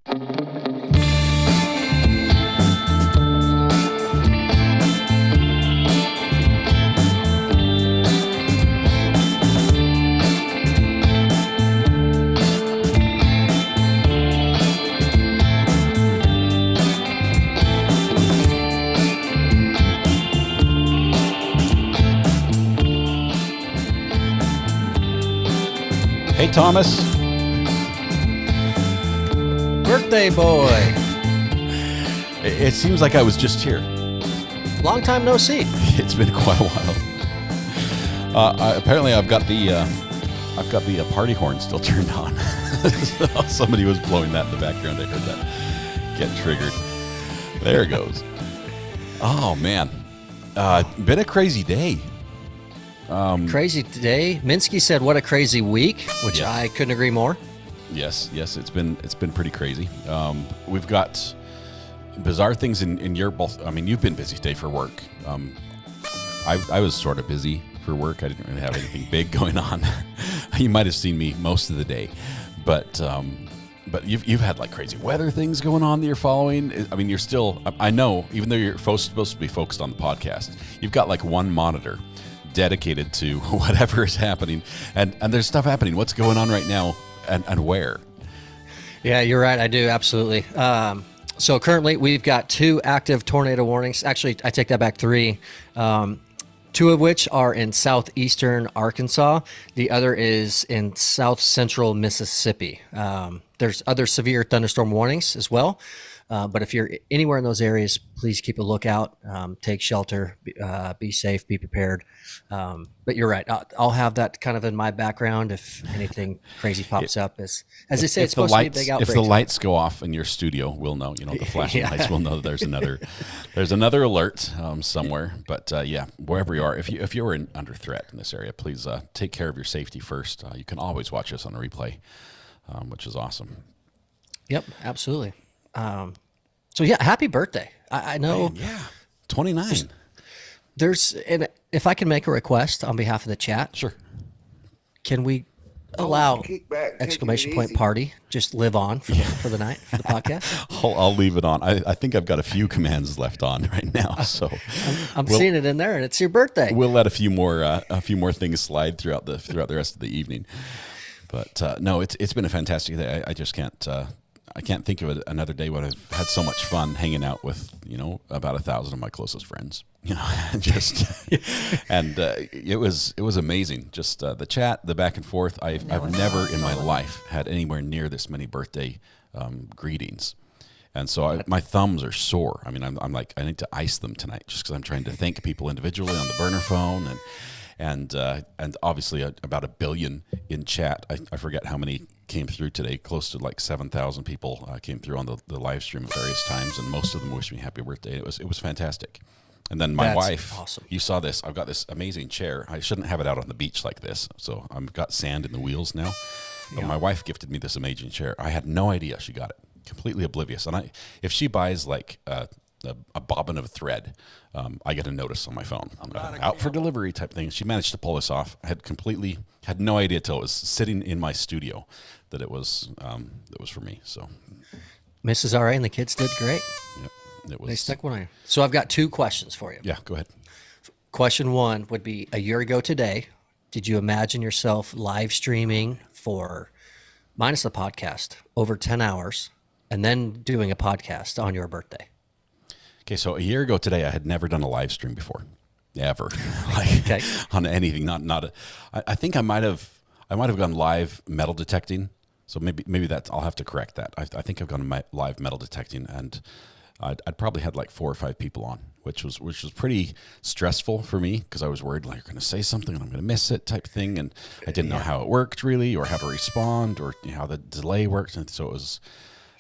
Hey, Thomas. Birthday boy. It seems like I was just here. Long time no see. It's been quite a while. Apparently, I've got the party horn still turned on. Somebody was blowing that in the background. I heard that get triggered. There it goes. Oh man, been a crazy day. Crazy day. Minsky said, "What a crazy week," which Yeah. I couldn't agree more. Yes, it's been pretty crazy. We've got bizarre things in your both. I mean, you've been busy today for work. I was sort of busy for work. I didn't really have anything big going on. You might have seen me most of the day, but you've had like crazy weather things going on that you're following. I mean, you're still. I know, even though you're supposed to be focused on the podcast, you've got like one monitor dedicated to whatever is happening, and there's stuff happening. What's going on right now, and where? Yeah, you're right. I do absolutely. So currently, we've got 2 active tornado warnings. Actually, I take that back, 3. 2 of which are in southeastern Arkansas. The other is in south central Mississippi. There's other severe thunderstorm warnings as well. But if you're anywhere in those areas, please keep a lookout, take shelter, be safe, be prepared. But you're right. I'll have that kind of in my background if anything crazy pops up. As they say, it's supposed to be a big outbreak. If the lights go off in your studio, we'll know. You know, the flashing lights will know that there's another alert somewhere. But yeah, wherever you are, if you're under threat in this area, please take care of your safety first. You can always watch us on a replay, which is awesome. Yep, absolutely. So yeah, happy birthday. I know. Man, yeah, 29. And if I can make a request on behalf of the chat, Sure. can we allow exclamation point party just live on for the night for the podcast? I'll leave it on. I think I've got a few commands left on right now, so I'm seeing it in there, and it's your birthday. we'll let a few more things slide throughout the rest of the evening. But no, it's been a fantastic day. I just can't. I can't think of another day when I've had so much fun hanging out with, about 1,000 of my closest friends, and it was amazing. Just the chat, the back and forth. I've never in my life had anywhere near this many birthday greetings. And so my thumbs are sore. I mean, I'm like, I need to ice them tonight just because I'm trying to thank people individually on the burner phone and obviously about 1 billion in chat. I forget how many came through today. Close to like 7,000 people came through on the live stream at various times, and most of them wished me happy birthday. It was fantastic. And then my wife, awesome. You saw this. I've got this amazing chair. I shouldn't have it out on the beach like this, so I've got sand in the wheels now. But my wife gifted me this amazing chair. I had no idea she got it. Completely oblivious. And if she buys like a bobbin of thread, I get a notice on my phone. Out for delivery type thing. She managed to pull this off. I had no idea till it was sitting in my studio that it was for me. So Mrs. RA and the kids did great. yep, it was. They stuck one on. So I've got 2 questions for you. Yeah, go ahead. Question 1 would be, a year ago today, did you imagine yourself live streaming for, minus the podcast, over 10 hours, and then doing a podcast on your birthday? Okay, so a year ago today, I had never done a live stream before, ever, Okay. on anything. I think I might have gone live metal detecting. So maybe that's, I'll have to correct that. I think I've gone live metal detecting, and I'd probably had like 4 or 5 people on, which was pretty stressful for me because I was worried like you're going to say something and I'm going to miss it type thing, and I didn't know how it worked really, or how to respond, or how the delay worked. And so it was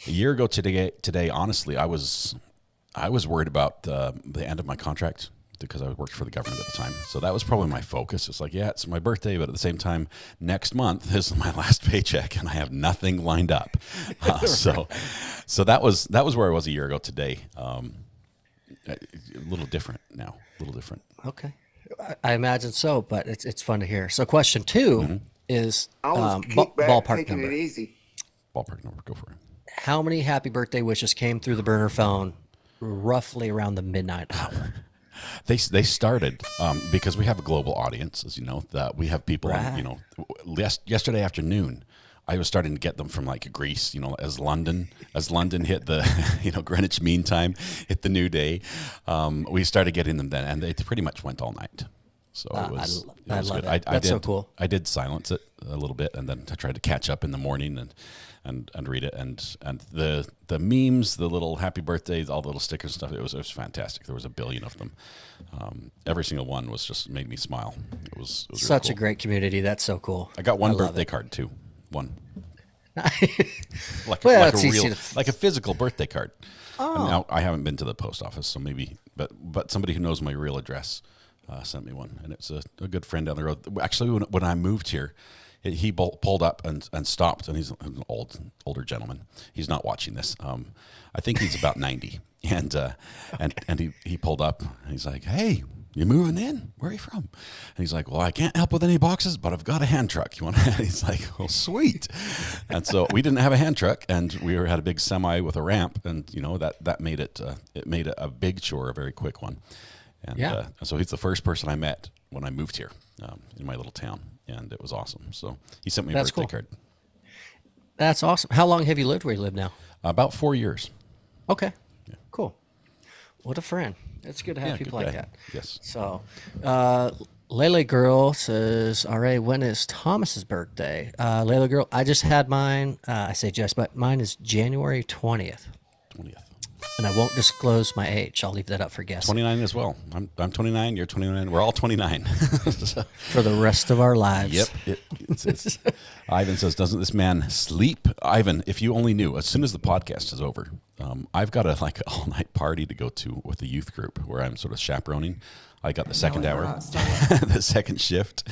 a year ago today. Honestly, I was worried about the end of my contract because I worked for the government at the time. So that was probably my focus. It's like, yeah, it's my birthday, but at the same time, next month is my last paycheck and I have nothing lined up. So that was where I was a year ago today. A little different now, a little different. Okay. I imagine so, but it's fun to hear. So question 2 is ballpark number. Ballpark number, go for it. how many happy birthday wishes came through the burner phone roughly around the midnight hour? They started because we have a global audience, as you know. That we have people, Right. yesterday afternoon, I was starting to get them from like Greece, as London hit the Greenwich Mean Time, hit the new day. We started getting them then, and they pretty much went all night. So it was love good. it. That's so cool. I did silence it a little bit, and then I tried to catch up in the morning and read it, and the memes, the little happy birthdays, all the little stickers and stuff. It was fantastic. There was a billion of them. Every single one was just made me smile. It was really Such cool. a great community. That's so cool. I got one love birthday it. card too. One. Well, like it's a easy real, to- like a physical birthday card. Oh. Now, I haven't been to the post office, so maybe, but somebody who knows my real address sent me one, and it's a good friend down the road. Actually, when I moved here, he pulled up and stopped, and he's an older gentleman. He's not watching this. I think he's about 90, and he pulled up, and he's like, "Hey, you moving in? Where are you from?" And he's like, "Well, I can't help with any boxes, but I've got a hand truck. You want?" He's like, "Oh, sweet." And so we didn't have a hand truck, and we had a big semi with a ramp, and that made it a big chore, a very quick one. And Yeah. so he's the first person I met when I moved here in my little town, and it was awesome. So he sent me a That's birthday cool. card. That's awesome. How long have you lived where you live now? About 4 years. Okay. Cool. What a friend. It's good to have Yeah, people good like guy. that. Yes. So, Lele Girl says, all right, when is Thomas's birthday? Lele Girl, I just had mine. I say just, but mine is January 20th. 20th. And I won't disclose my age. I'll leave that up for guessing 29 as well. I'm 29. You're 29. We're all 29. So, for the rest of our lives. yep. Ivan says, "Doesn't this man sleep?" Ivan, if you only knew, as soon as the podcast is over, I've got an all-night party to go to with the youth group where I'm sort of chaperoning. I got the second hour, the second shift.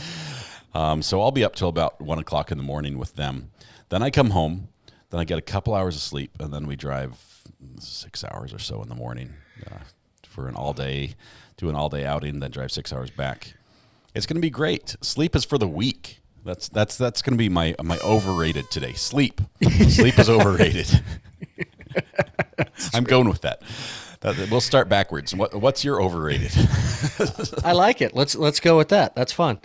So I'll be up till about 1 o'clock in the morning with them. Then I come home. Then I get a couple hours of sleep, and then we drive 6 hours or so in the morning for an all-day outing. Then drive 6 hours back. It's going to be great. Sleep is for the weak. That's going to be my overrated today. Sleep is overrated. I'm going with that. We'll start backwards. What's your overrated? I like it. Let's go with that. That's fun.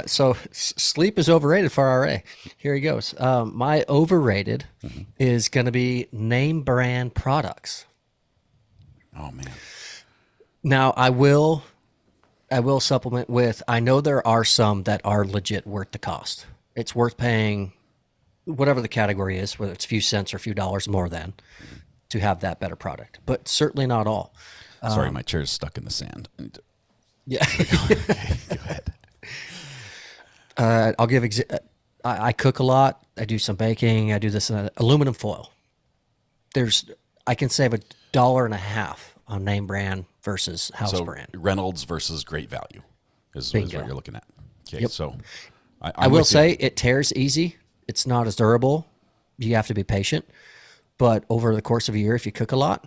So sleep is overrated for RA. Here he goes. My overrated is going to be name brand products. Oh man. Now I will supplement with, I know there are some that are legit worth the cost. It's worth paying whatever the category is, whether it's a few cents or a few dollars more than, to have that better product, but certainly not all. Sorry, my chair's stuck in the sand. Yeah. Okay, go ahead. I'll give, I cook a lot. I do some baking. I do this in aluminum foil. I can save $1.50 on name brand versus house So brand. Reynolds versus Great Value is Bingo. what you're looking at. Okay, Yep. so I will say it tears easy. It's not as durable. You have to be patient. But over the course of a year, if you cook a lot,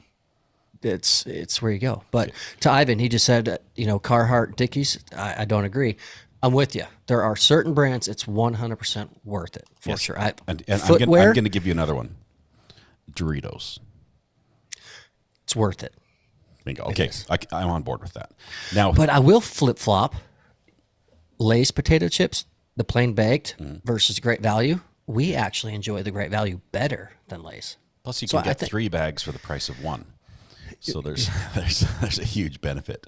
it's where you go. But to Ivan, he just said, Carhartt, Dickies. I don't agree. I'm with you. There are certain brands it's 100% worth it for sure. and Footwear, I'm going to give you another one. Doritos. it's worth it. Bingo. Okay, I'm on board with that. Now, But I will flip flop Lay's potato chips, the plain baked versus Great Value. We actually enjoy the Great Value better than Lay's. plus you so can I get think- 3 bags for the price of 1. So there's a huge benefit.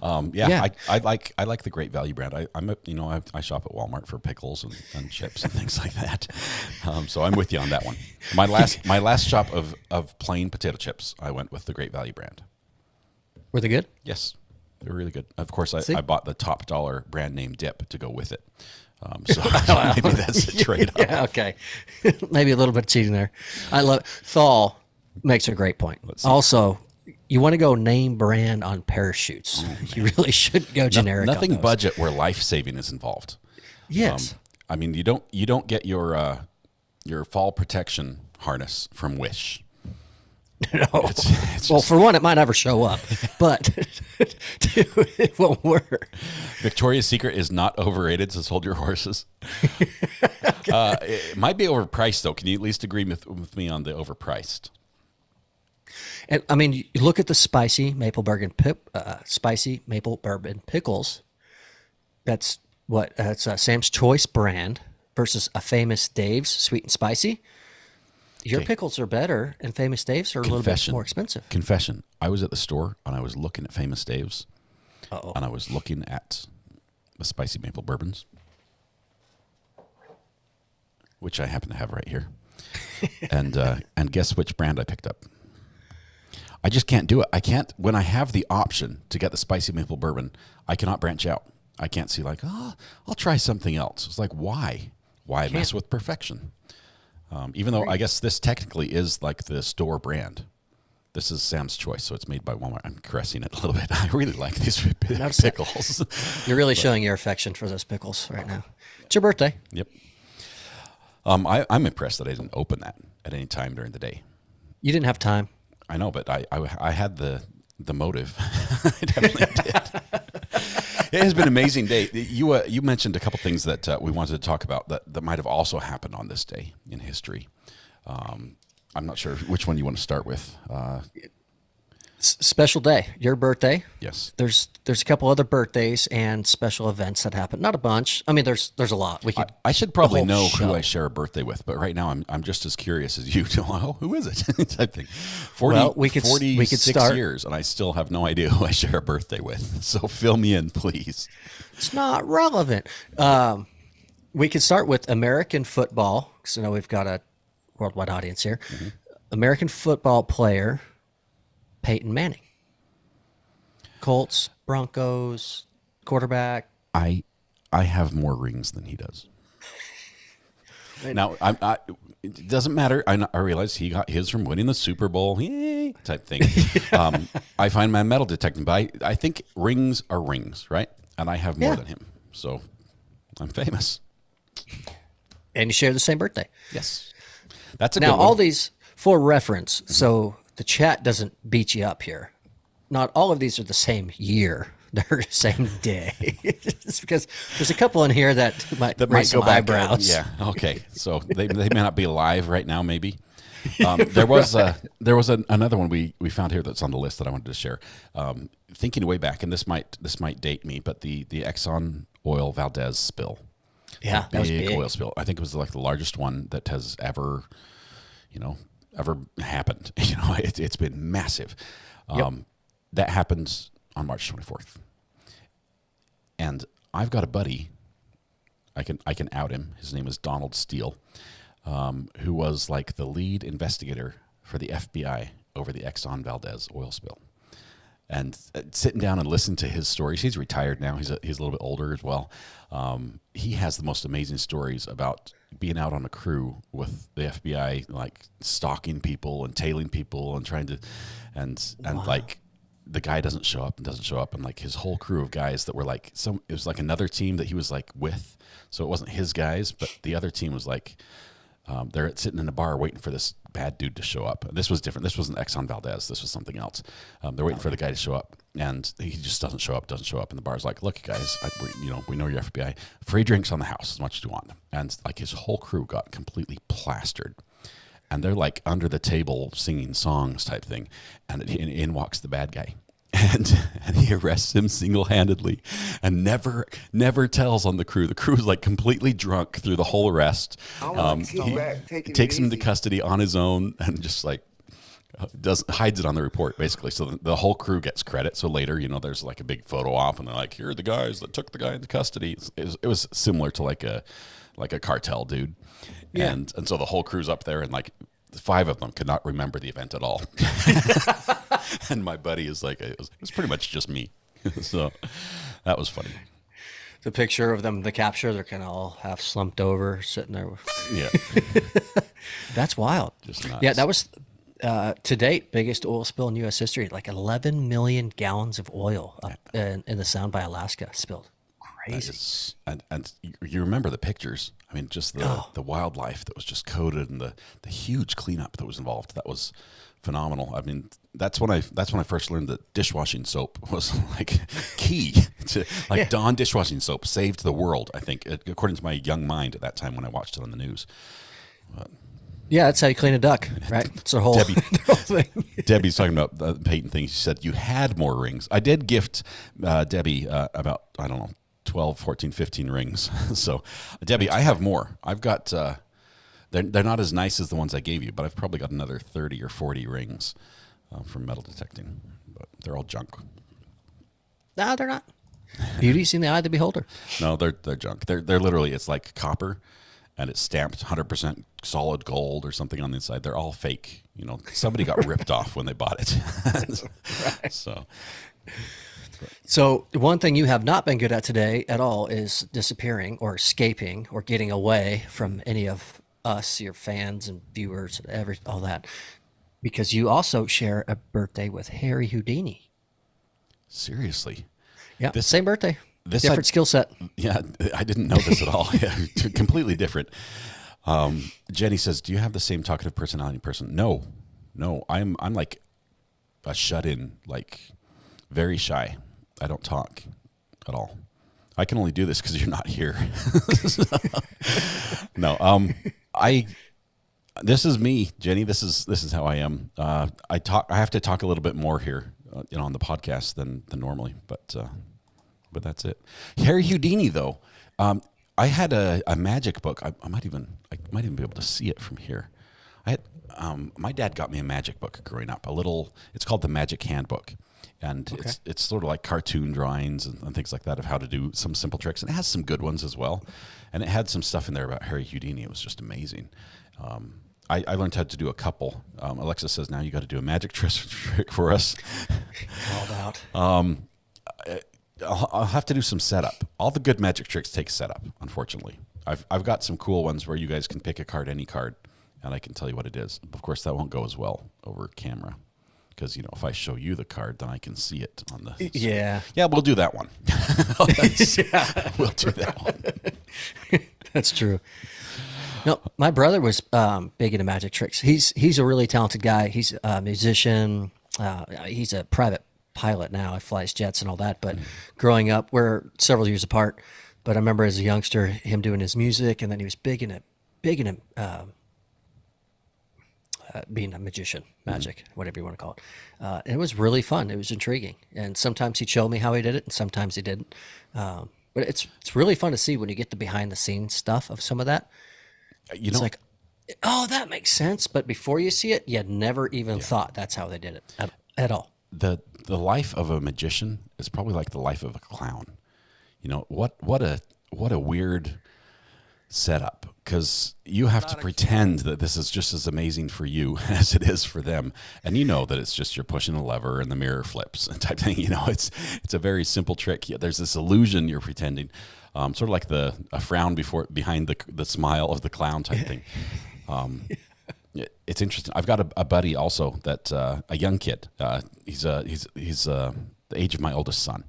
Yeah. I like the Great Value brand. I shop at Walmart for pickles and chips and things like that. So I'm with you on that one. My last shop of plain potato chips, I went with the Great Value brand. Were they good? Yes, they're really good. Of course, See? I bought the top dollar brand name dip to go with it. So maybe that's a trade-off. Yeah, okay. Maybe a little bit of cheating there. I love it. Thal makes a great point. see. Also, you want to go name brand on parachutes. You really shouldn't go generic. on Nothing those. budget where life saving is involved. Yes. I mean, you don't get your fall protection harness from Wish. No. It's Well, just, for one, it might never show up, but two, it won't work. Victoria's Secret is not overrated, so hold your horses. It might be overpriced, though. Can you at least agree with me on the overpriced? And I mean, you look at the spicy maple bourbon pickles. That's what it's a Sam's Choice brand versus a Famous Dave's sweet and spicy. Your Okay. pickles are better, and Famous Dave's are a little bit more expensive. Confession. I was at the store and I was looking at Famous Dave's Uh-oh. and I was looking at the spicy maple bourbons, which I happen to have right here. And guess which brand I picked up? I just can't do it. I can't, when I have the option to get the spicy maple bourbon, I cannot branch out. I can't see like, oh, I'll try something else. It's like, why? Why mess with perfection? Even though I guess this technically is like the store brand. This is Sam's Choice, so it's made by Walmart. I'm caressing it a little bit. I really like these pickles. You're really showing your affection for those pickles right now. It's your birthday. Yep. I'm impressed that I didn't open that at any time during the day. You didn't have time. I know, but I had the motive. I definitely did. It has been an amazing day. You mentioned a couple things that we wanted to talk about that might have also happened on this day in history. I'm not sure which one you want to start with. Special day, your birthday. Yes. There's a couple other birthdays and special events that happen. Not a bunch. I mean, there's a lot. We could. I should probably whole know show. who I share a birthday with, but right now I'm just as curious as you to know, oh, who is it? Type thing. 40, Well, we could 46 start- years, and I still have no idea who I share a birthday with. So fill me in, please. It's not relevant. We could start with American football, because I know we've got a worldwide audience here. Mm-hmm. American football player Peyton Manning. Colts, Broncos, quarterback. I have more rings than he does. Now, it doesn't matter. I realize he got his from winning the Super Bowl, yay, type thing. I find my metal detecting, but I think rings are rings, right? And I have more Yeah. than him, so I'm famous. And you share the same birthday. Yes, that's a Now, good one. all these, for reference, so the chat doesn't beat you up here. Not all of these are the same year. They're the same day. It's because there's a couple in here that might raise some eyebrows. Yeah. Okay. So they may not be alive right now. Maybe there was another one we found here that's on the list that I wanted to share. Thinking way back, and this might date me, but the Exxon Oil Valdez spill. Yeah, that was big. Oil spill. I think it was like the largest one that has ever happened. It's been massive. That happened on March 24th. And I've got a buddy, I can out him. His name is Donald Steele, who was like the lead investigator for the FBI over the Exxon Valdez oil spill. And sitting down and listening to his stories, he's retired now. He's a little bit older as well. He has the most amazing stories about being out on a crew with the FBI, like stalking people and tailing people and trying to, and like the guy doesn't show up, and like his whole crew of guys that were like it was like another team that he was like with. So it wasn't his guys, but the other team was like, they're sitting in a bar waiting for this bad dude to show up. This was different. This wasn't Exxon Valdez. This was something else. They're waiting for the guy to show up, and he just doesn't show up. And the bar's like, "Look, guys, we know you're FBI. Free drinks on the house as much as you want." And like his whole crew got completely plastered, and they're like under the table singing songs type thing, and in walks the bad guy. And he arrests him single-handedly and never tells on the crew. The crew is like completely drunk through the whole arrest. He takes him to custody on his own and just like hides it on the report basically. So the whole crew gets credit. So later, there's like a big photo op and they're like, here are the guys that took the guy into custody. It was similar to like a cartel dude. Yeah. And so the whole crew's up there and like 5 of them could not remember the event at all. And my buddy is like, it was pretty much just me. So that was funny. The picture of them, the capture, they're kind of all half slumped over, sitting there. Yeah. That's wild. Just nuts. Yeah, that was, to date, biggest oil spill in U.S. history. Like 11 million gallons of oil up in the Sound by Alaska spilled. Crazy. And you remember the pictures. I mean, just the wildlife that was just coated and the huge cleanup that was involved. That was phenomenal. I mean, that's when I first learned that dishwashing soap was like key to like Dawn dishwashing soap saved the world. I think, according to my young mind at that time when I watched it on the news. Yeah, that's how you clean a duck, right? It's a whole, Debbie, the whole thing. Debbie's talking about the Peyton thing. She said you had more rings. I did gift Debbie about, I don't know, 12, 14, 15 rings. So, Debbie, I have more. I've got, they're not as nice as the ones I gave you, but I've probably got another 30 or 40 rings from metal detecting. But they're all junk. No, they're not. Beauty's in the eye of the beholder. No, they're junk. They're literally, it's like copper, and it's stamped 100% solid gold or something on the inside. They're all fake. You know, somebody got ripped off when they bought it. Right. So one thing you have not been good at today at all is disappearing or escaping or getting away from any of us, your fans and viewers, and all that, because you also share a birthday with Harry Houdini. Seriously? Yeah, same birthday. Different skill set. Yeah, I didn't know this at all. Yeah, completely different. Jenny says, "Do you have the same talkative personality in person?" No. I'm like a shut-in, like very shy. I don't talk at all. I can only do this because you're not here. No. This is me, Jenny. This is how I am. I have to talk a little bit more here, on the podcast than normally, but that's it. Harry Houdini, though. I had a magic book. I might even be able to see it from here. I had my dad got me a magic book growing up. It's called the Magic Handbook, and it's sort of like cartoon drawings and things like that of how to do some simple tricks. And it has some good ones as well. And it had some stuff in there about Harry Houdini. It was just amazing. I learned how to do a couple. Alexa says now you got to do a magic trick for us. Called out. I'll have to do some setup. All the good magic tricks take setup, unfortunately. I've got some cool ones where you guys can pick a card, any card, and I can tell you what it is. Of course, that won't go as well over camera because, if I show you the card, then I can see it on the... Yeah. Yeah, we'll do that one. We'll do that one. That's true. No, my brother was big into magic tricks. He's a really talented guy. He's a musician. He's a private pilot now. He flies jets and all that. But growing up, we're several years apart. But I remember as a youngster, him doing his music, and then he was big into being a magician, magic, whatever you want to call it. It was really fun. It was intriguing. And sometimes he'd show me how he did it, and sometimes he didn't. But it's really fun to see when you get the behind the scenes stuff of some of that. It's like, oh, that makes sense. But before you see it, you had never even thought that's how they did it at all. The life of a magician is probably like the life of a clown. What a weird setup, because you have to pretend that this is just as amazing for you as it is for them, and that it's just you're pushing a lever and the mirror flips and type thing. It's a very simple trick. There's this illusion you're pretending, sort of like a frown behind the smile of the clown type thing. It's interesting. I've got a buddy also that a young kid. He's the age of my oldest son.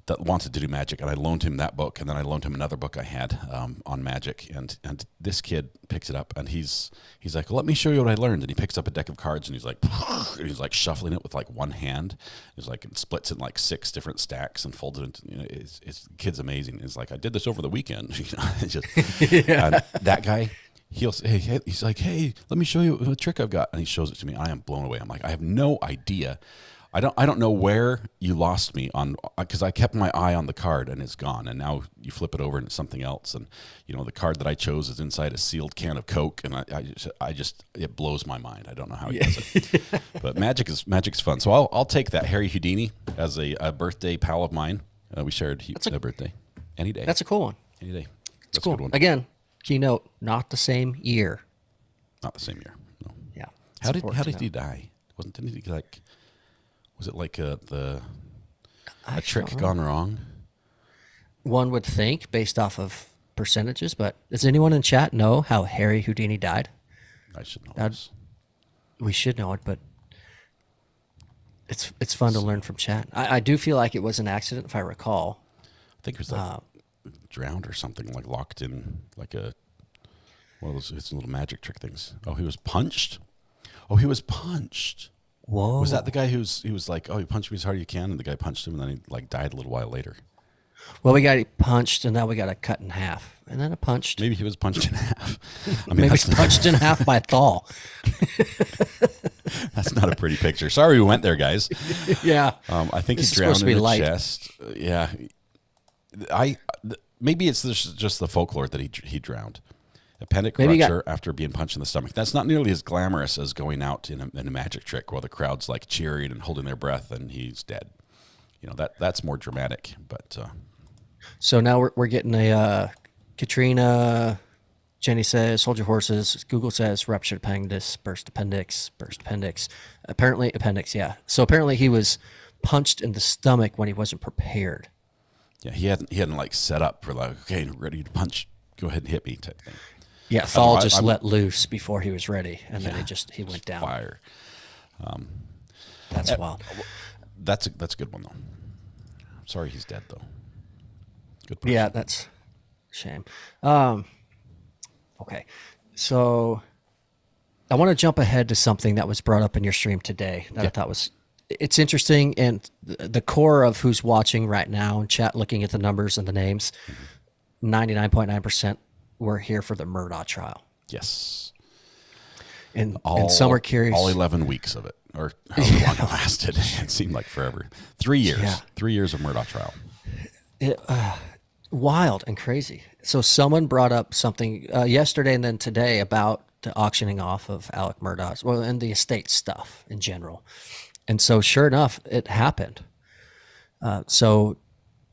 That wanted to do magic, and I loaned him that book, and then I loaned him another book I had on magic, and this kid picks it up, and he's like, well, let me show you what I learned, and he picks up a deck of cards, and he's like shuffling it with like one hand. He's like, it splits it in like 6 different stacks and folds it into, it's kid's amazing. It's like, I did this over the weekend. And that guy, he's like, hey, let me show you a trick I've got, and he shows it to me. I am blown away. I'm like, I have no idea. I don't know where you lost me on, because I kept my eye on the card and it's gone, and now you flip it over and it's something else, and the card that I chose is inside a sealed can of Coke, and I just it blows my mind. I don't know how he does it, but magic's fun. So I'll take that Harry Houdini as a birthday pal of mine. We shared a birthday any day. That's a cool one. Any day. That's cool. A good one. Again, keynote, not the same year. Not the same year. No. Yeah. How did he die? Didn't he like? Was it like a trick gone wrong? One would think based off of percentages, but does anyone in chat know how Harry Houdini died? I should know this. We should know it, but it's fun to learn from chat. I do feel like it was an accident, if I recall. I think it was like drowned or something, like locked in like one of those little magic trick things. Oh, he was punched? Oh, he was punched. Whoa. Was that the guy he was like, oh, you punch me as hard as you can, and the guy punched him, and then he like died a little while later? Well, we got punched, and now we got a cut in half, and then a punched. Maybe he was punched in half. I mean, Maybe that's, he's punched in half by Thal. that's not a pretty picture. Sorry we went there, guys. Yeah. I think This he is drowned supposed to in be the light. chest. Yeah, maybe it's just the folklore that he drowned. Appendix Maybe he got- rupture after being punched in the stomach. That's not nearly as glamorous as going out in a magic trick while the crowd's like cheering and holding their breath and he's dead. You know, that's more dramatic. But So now we're getting a Katrina. Jenny says, hold your horses. Google says, ruptured appendix, burst appendix, burst appendix. Apparently, appendix, yeah. So apparently he was punched in the stomach when he wasn't prepared. yeah, he hadn't like set up for like, okay, ready to punch. Go ahead and hit me type thing. Yeah, Thal I- just I'm- let loose before he was ready, and then he went down. Fire. That's wild. That's a good one though. I'm sorry he's dead though. Good person. Yeah, that's a shame. Okay, so I want to jump ahead to something that was brought up in your stream today that I thought it's interesting, and the core of who's watching right now in chat, looking at the numbers and the names, 99.9% were here for the Murdaugh trial, Yes. and some are curious. All 11 weeks of it, or however long it lasted. It seemed like forever. 3 years. Yeah. 3 years of Murdaugh trial. Wild and crazy. So someone brought up something yesterday and then today about the auctioning off of Alec Murdaugh's, well, and the estate stuff in general. And so sure enough, it happened. So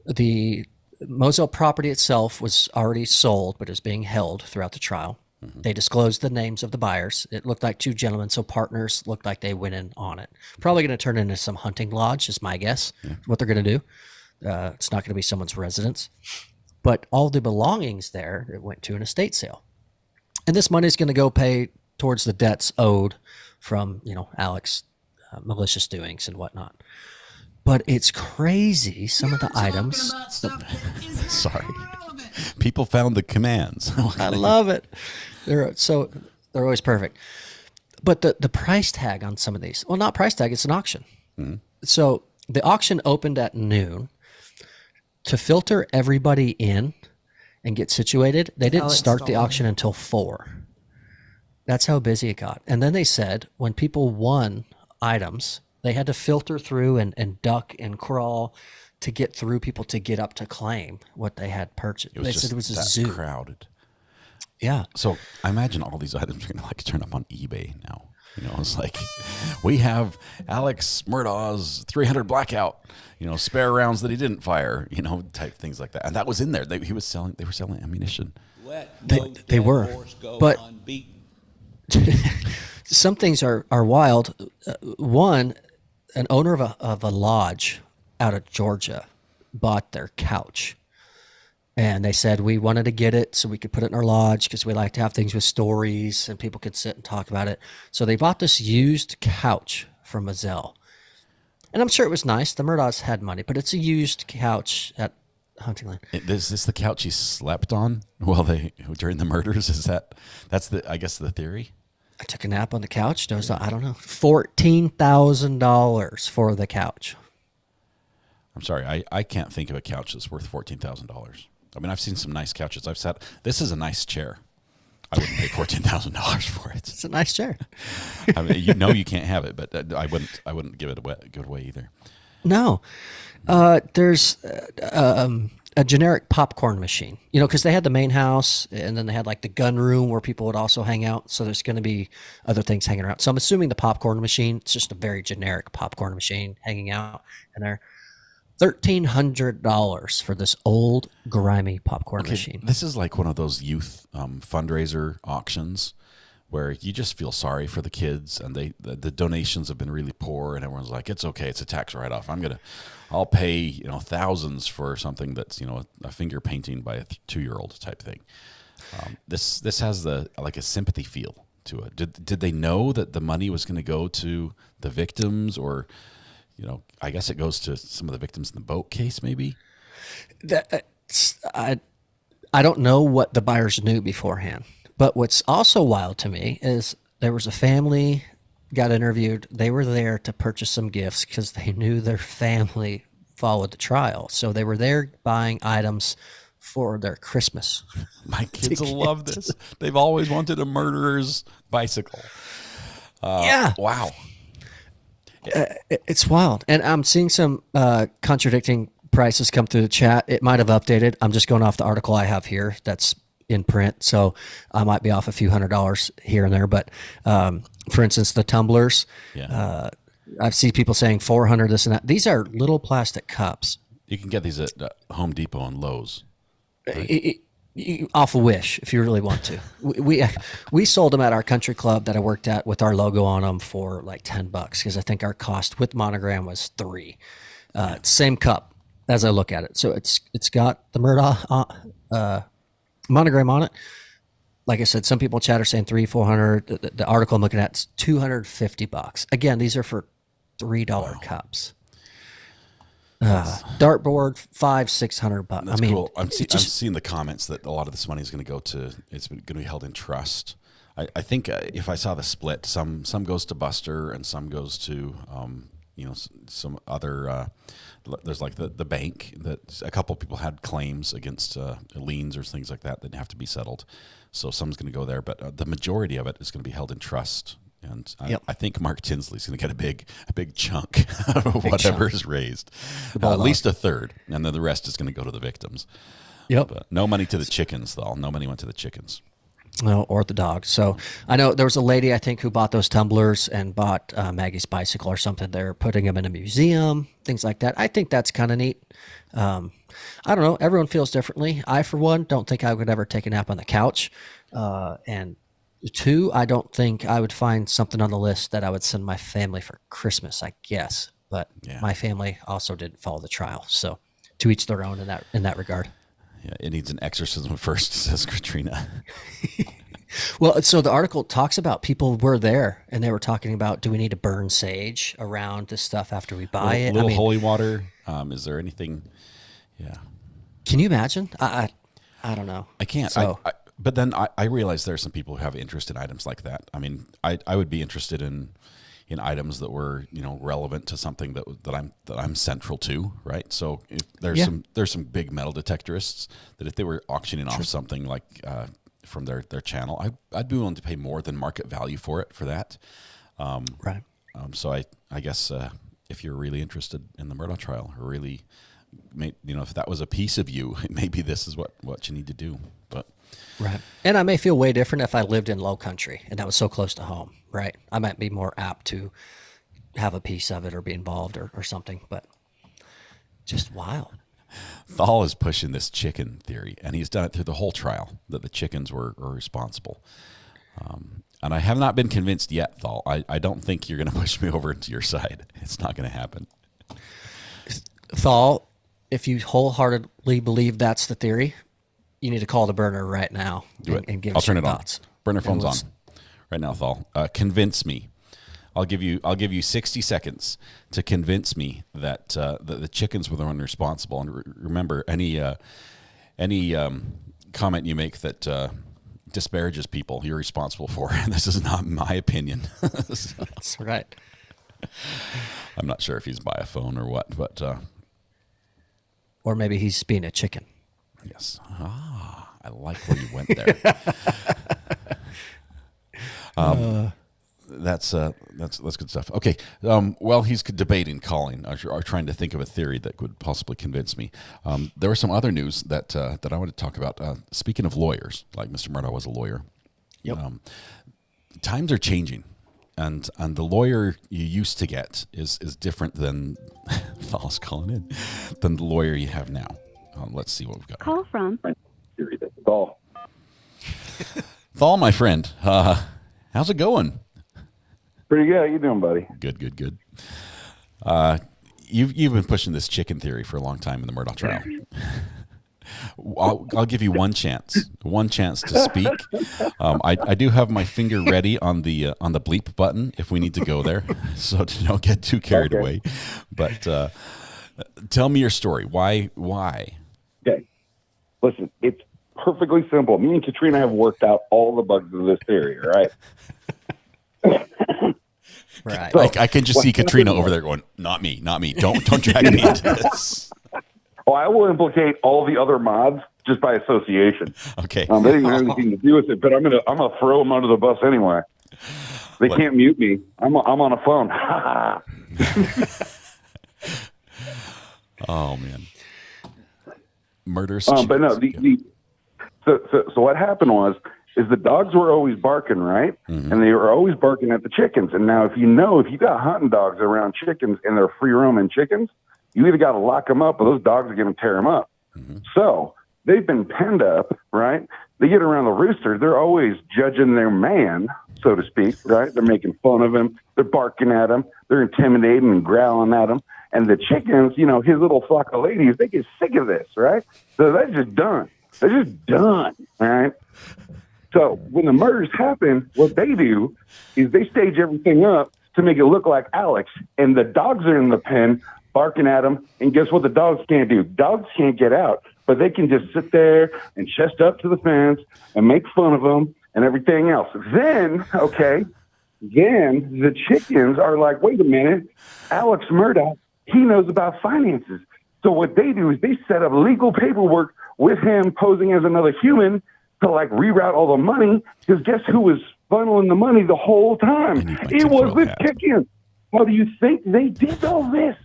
the Moselle property itself was already sold, but is being held throughout the trial. They disclosed the names of the buyers. It looked like two gentlemen, so partners looked like they went in on it. Probably going to turn into some hunting lodge, is my guess, what they're going to do. It's not going to be someone's residence. But all the belongings there, it went to an estate sale. And this money is going to go pay towards the debts owed from, Alex malicious doings and whatnot. But it's crazy, some of the items. Sorry. People found the commands. I love it. They're always perfect. But the price tag on some of these, well, not price tag, it's an auction. So the auction opened at noon. To filter everybody in and get situated, they didn't start the auction until 4. That's how busy it got. And then they said when people won items, they had to filter through and duck and crawl to get through people to get up to claim what they had purchased. They said it was a zoo. Crowded. Yeah. So I imagine all these items are going to like turn up on eBay now. It's like we have Alex Murdaugh's 300 blackout, spare rounds that he didn't fire, type things like that. And that was in there. They were selling ammunition. They were, but some things are wild. One, an owner of a lodge out of Georgia bought their couch. And they said, we wanted to get it so we could put it in our lodge because we like to have things with stories and people could sit and talk about it. So they bought this used couch from Moselle. And I'm sure it was nice. The Murdaughs had money, but it's a used couch at Hunting Land. Is this the couch he slept on during the murders? That's the theory? I took a nap on the couch. Dozed off. I don't know. $14,000 for the couch. I'm sorry. I can't think of a couch that's worth $14,000. I mean, I've seen some nice couches. I've sat. This is a nice chair. I wouldn't pay $14,000 for it. It's a nice chair. I mean, you can't have it, but I wouldn't give it away either. No, there's a generic popcorn machine. Because they had the main house, and then they had like the gun room where people would also hang out. So there's going to be other things hanging around. So I'm assuming the popcorn machine. It's just a very generic popcorn machine hanging out in there. $1,300 for this old grimy popcorn machine. This is like one of those youth fundraiser auctions where you just feel sorry for the kids, and the donations have been really poor, and everyone's like, it's okay, it's a tax write-off. I'll pay thousands for something that's a finger painting by a 2-year-old type thing. This has a sympathy feel to it. Did they know that the money was going to go to the victims, or I guess it goes to some of the victims in the boat case, maybe? I don't know what the buyers knew beforehand. But what's also wild to me is there was a family got interviewed, they were there to purchase some gifts because they knew their family followed the trial. So they were there buying items for their Christmas. My kids will love this. They've always wanted a murderer's bicycle. Yeah. Wow. It's wild. And I'm seeing some contradicting prices come through the chat. It might have updated. I'm just going off the article I have here that's in print. So I might be off a few $100s here and there. But for instance, the tumblers, I've seen people saying 400, this and that. These are little plastic cups. You can get these at Home Depot and Lowe's. Off a Wish if you really want to. We sold them at our country club that I worked at with our logo on them for like $10 because I think our cost with monogram was $3. Same cup as I look at it, so it's got the Murdaugh monogram on it. Like I said, some people chat are saying 300-400. The article I'm looking at is $250. Again, these are for $3 cups. Dartboard $500-600. That's cool. I'm seeing the comments that a lot of this money is going to go to. It's going to be held in trust. I think if I saw the split, some goes to Buster and some goes to some other. There's like the bank that a couple of people had claims against liens or things like that have to be settled. So some's going to go there, but the majority of it is going to be held in trust. And I think Mark Tinsley's going to get a big chunk of whatever is raised, at least a third, and then the rest is going to go to the victims. Yep. But no money to the chickens, though. No money went to the chickens. No, or the dog. So I know there was a lady, I think, who bought those tumblers and bought Maggie's bicycle or something. They're putting them in a museum, things like that. I think that's kind of neat. I don't know. Everyone feels differently. I, for one, don't think I would ever take a nap on the couch. And two, I don't think I would find something on the list that I would send my family for Christmas, I guess. But my family also didn't follow the trial. So to each their own in that regard. Yeah, it needs an exorcism first, says Katrina. Well, so the article talks about people were there and they were talking about, do we need to burn sage around this stuff after we buy it? Little holy water. Is there anything? Yeah. Can you imagine? I don't know. I can't. So, but then I realize there are some people who have interest in items like that. I mean, I would be interested in items that were relevant to something that I'm central to, right? So if there's some big metal detectorists that if they were auctioning off something like from their channel, I'd be willing to pay more than market value for that. right. So I guess if you're really interested in the Murdaugh trial, or really, if that was a piece of you, maybe this is what you need to do. But right. And I may feel way different if I lived in low country and that was so close to home, right? I might be more apt to have a piece of it or be involved or something, but just wild. Thal is pushing this chicken theory, and he's done it through the whole trial, that the chickens were responsible. And I have not been convinced yet, Thal. I don't think you're going to push me over to your side. It's not going to happen. Thal, if you wholeheartedly believe that's the theory, you need to call the burner right now and give I'll us turn your it thoughts. on. Burner phone's on right now, Thal. Convince me. I'll give you 60 seconds to convince me that the chickens were the one responsible. And remember, any comment you make that disparages people, you're responsible for. And this is not my opinion. That's right. I'm not sure if he's by a phone or what, but or maybe he's being a chicken. Yes. I like where you went there. That's good stuff. Okay. Well, he's debating calling or trying to think of a theory that would possibly convince me. There was some other news that I want to talk about. Speaking of lawyers, like Mr. Murdaugh was a lawyer. Yep. Times are changing, and the lawyer you used to get is different than Thal's calling in than the lawyer you have now. Let's see what we've got. Call from Thal. Thal, my friend, how's it going? Pretty good. How you doing, buddy? Good. You've been pushing this chicken theory for a long time in the Murdaugh trial. I'll give you one chance to speak. I do have my finger ready on the bleep button if we need to go there, so don't get too carried away. But tell me your story. Why? Okay. Listen, it's perfectly simple. Me and Katrina have worked out all the bugs of this theory. All right. Right. I can just see Katrina over there going, not me. Don't drag me into this. Oh, I will implicate all the other mods just by association. Okay. They didn't have anything to do with it, but I'm gonna throw them under the bus anyway. They can't mute me. I'm on a phone. Oh man. Murders. But no, so what happened is the dogs were always barking, right? Mm-hmm. And they were always barking at the chickens. And now if you got hunting dogs around chickens and they're free roaming chickens, you either got to lock them up or those dogs are going to tear them up. Mm-hmm. So they've been penned up, right? They get around the rooster. They're always judging their man, so to speak, right? They're making fun of him. They're barking at him. They're intimidating and growling at him. And the chickens, his little flock of ladies, they get sick of this, right? So they're just done. They're just done, right? So when the murders happen, what they do is they stage everything up to make it look like Alex. And the dogs are in the pen barking at them. And guess what the dogs can't do? Dogs can't get out, but they can just sit there and chest up to the fence and make fun of them and everything else. Then the chickens are like, wait a minute, Alex Murdaugh, he knows about finances. So what they do is they set up legal paperwork with him posing as another human to reroute all the money. Because guess who was funneling the money the whole time? It was the chickens. How do you think they did all this?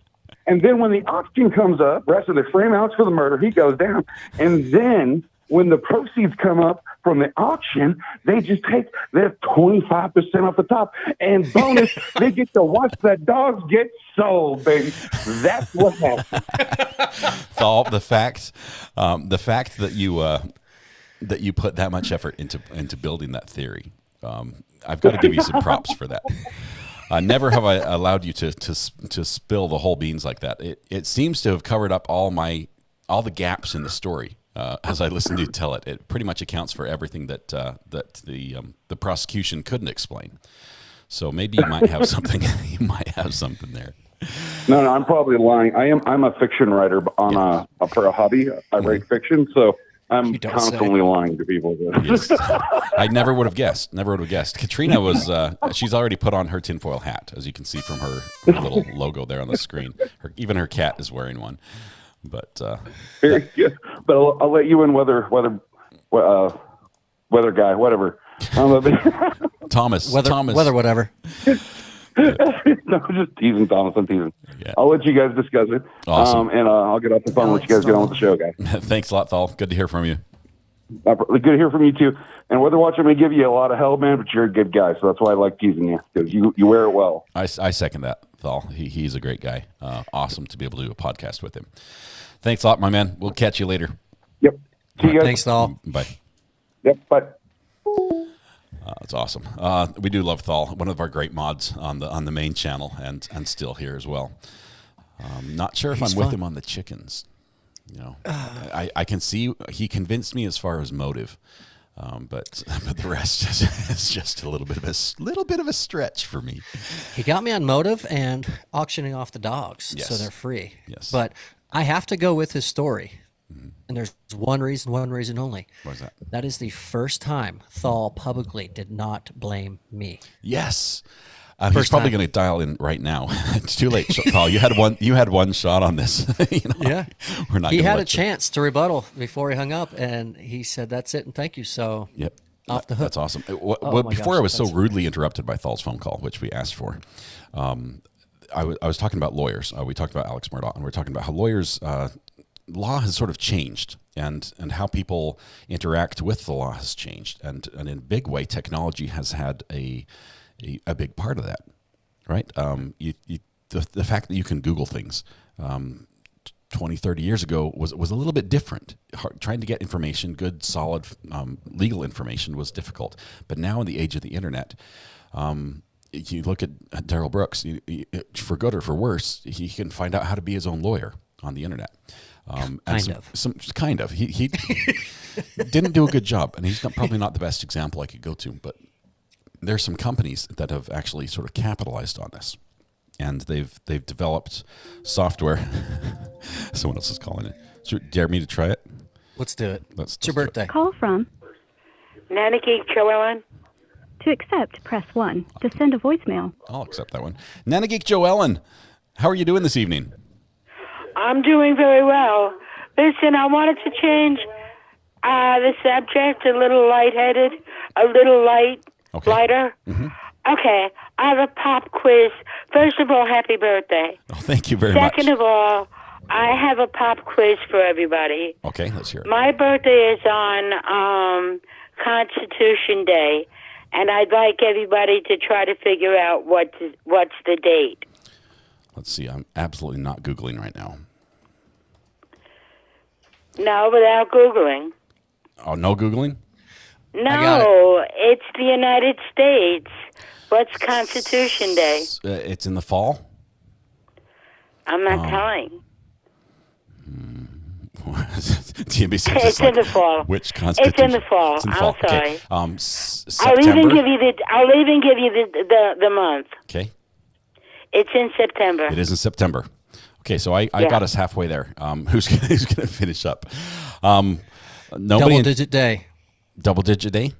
And then when the auction comes up, right, so they frame Alex for the murder, he goes down. And then when the proceeds come up from the auction, they just take their 25% off the top. And bonus, they get to watch that dogs get sold, baby. That's what happened. The fact that you put that much effort into building that theory, I've got to give you some props for that. Never have I allowed you to spill the whole beans like that. It seems to have covered up all the gaps in the story. As I listened to you tell it, it pretty much accounts for everything that the prosecution couldn't explain. So maybe you might have something. You might have something there. No, I'm probably lying. I'm a fiction writer for a hobby. I write fiction, so I'm constantly lying to people. Yes. I never would have guessed. Katrina was. She's already put on her tinfoil hat, as you can see from her little logo there on the screen. Even her cat is wearing one. But I'll let you in, weather guy, whatever. Thomas, weather, whatever. No, just teasing, Thomas. I'm teasing. Yeah. I'll let you guys discuss it. Awesome. And I'll get off the phone. Let you guys get on with the show, guys. Thanks a lot, Thal. Good to hear from you. Good to hear from you too. And Weather Watcher may give you a lot of hell, man, but you're a good guy, so that's why I like teasing you, because you wear it well. I second that, Thal. He's a great guy. Awesome to be able to do a podcast with him. Thanks a lot, my man. We'll catch you later. Yep. See you guys. Thanks, Thal. Bye. Yep. Bye. That's awesome. We do love Thal, one of our great mods on the main channel, and still here as well. Not sure if I'm with him on the chickens. I can see he convinced me as far as motive, but the rest is just a little bit of a stretch for me. He got me on motive and auctioning off the dogs, so they're free. Yes, but I have to go with his story. And there's one reason only. What is that? That is the first time Thal publicly did not blame me. Yes. He's probably going to dial in right now. It's too late, Thal. You had one shot on this. Yeah. We're not. He had a chance to rebuttal before he hung up, and he said, "That's it, and thank you." So, yep. Off the hook. That's awesome. Before I was so rudely interrupted by Thal's phone call, which we asked for, I was talking about lawyers. We talked about Alex Murdaugh, and we're talking about how lawyers. Law has sort of changed, and how people interact with the law has changed, and in a big way, technology has had a big part of that, right? The fact that you can Google things 20, 30 years ago was a little bit different. Trying to get information, good, solid legal information was difficult. But now in the age of the internet, you look at Darrell Brooks, for good or for worse, he can find out how to be his own lawyer on the internet. Kind of. He didn't do a good job, and he's probably not the best example I could go to, but there's some companies that have actually sort of capitalized on this, and they've developed software. Someone else is calling it. So, dare me to try it? Let's do it. It's your birthday. Call from Nanaki Carolyn To accept, press 1. To send a voicemail. I'll accept that one. Nana Geek Joellen, how are you doing this evening? I'm doing very well. Listen, I wanted to change the subject a little lightheaded, a little lighter. Mm-hmm. Okay, I have a pop quiz. First of all, happy birthday. Oh, thank you very much. Second of all, I have a pop quiz for everybody. Okay, let's hear it. My birthday is on Constitution Day, and I'd like everybody to try to figure out what's the date. Let's see. I'm absolutely not Googling right now. No, without Googling. Oh, no Googling? No, it's the United States. What's Constitution Day? It's in the fall? I'm not telling. TMB says It's in the fall. Which Constitution? It's in the fall. It's in the I'm fall. sorry. Okay. I'll September? even give you the month. Okay. It's in September. It is in September. Okay, so I Yeah. got us halfway there. Who's gonna finish up? Nobody Double-digit day. Double-digit day?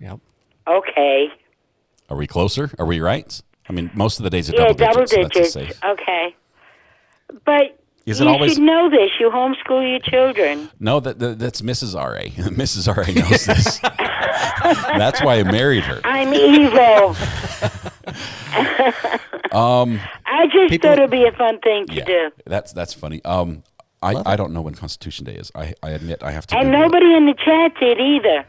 Yep. Okay. Are we closer? Are we right? I mean, most of the days are Yeah, double digits. So digits. that's safe. Okay. But Is it you always? should know this. You homeschool your children. No, that's Mrs. RA. Mrs. RA knows this. That's why I married her. I'm evil. I just thought it'd be a fun thing to do. That's funny. I don't know when Constitution Day is. I admit I have to. And Google it. nobody in the chat did either.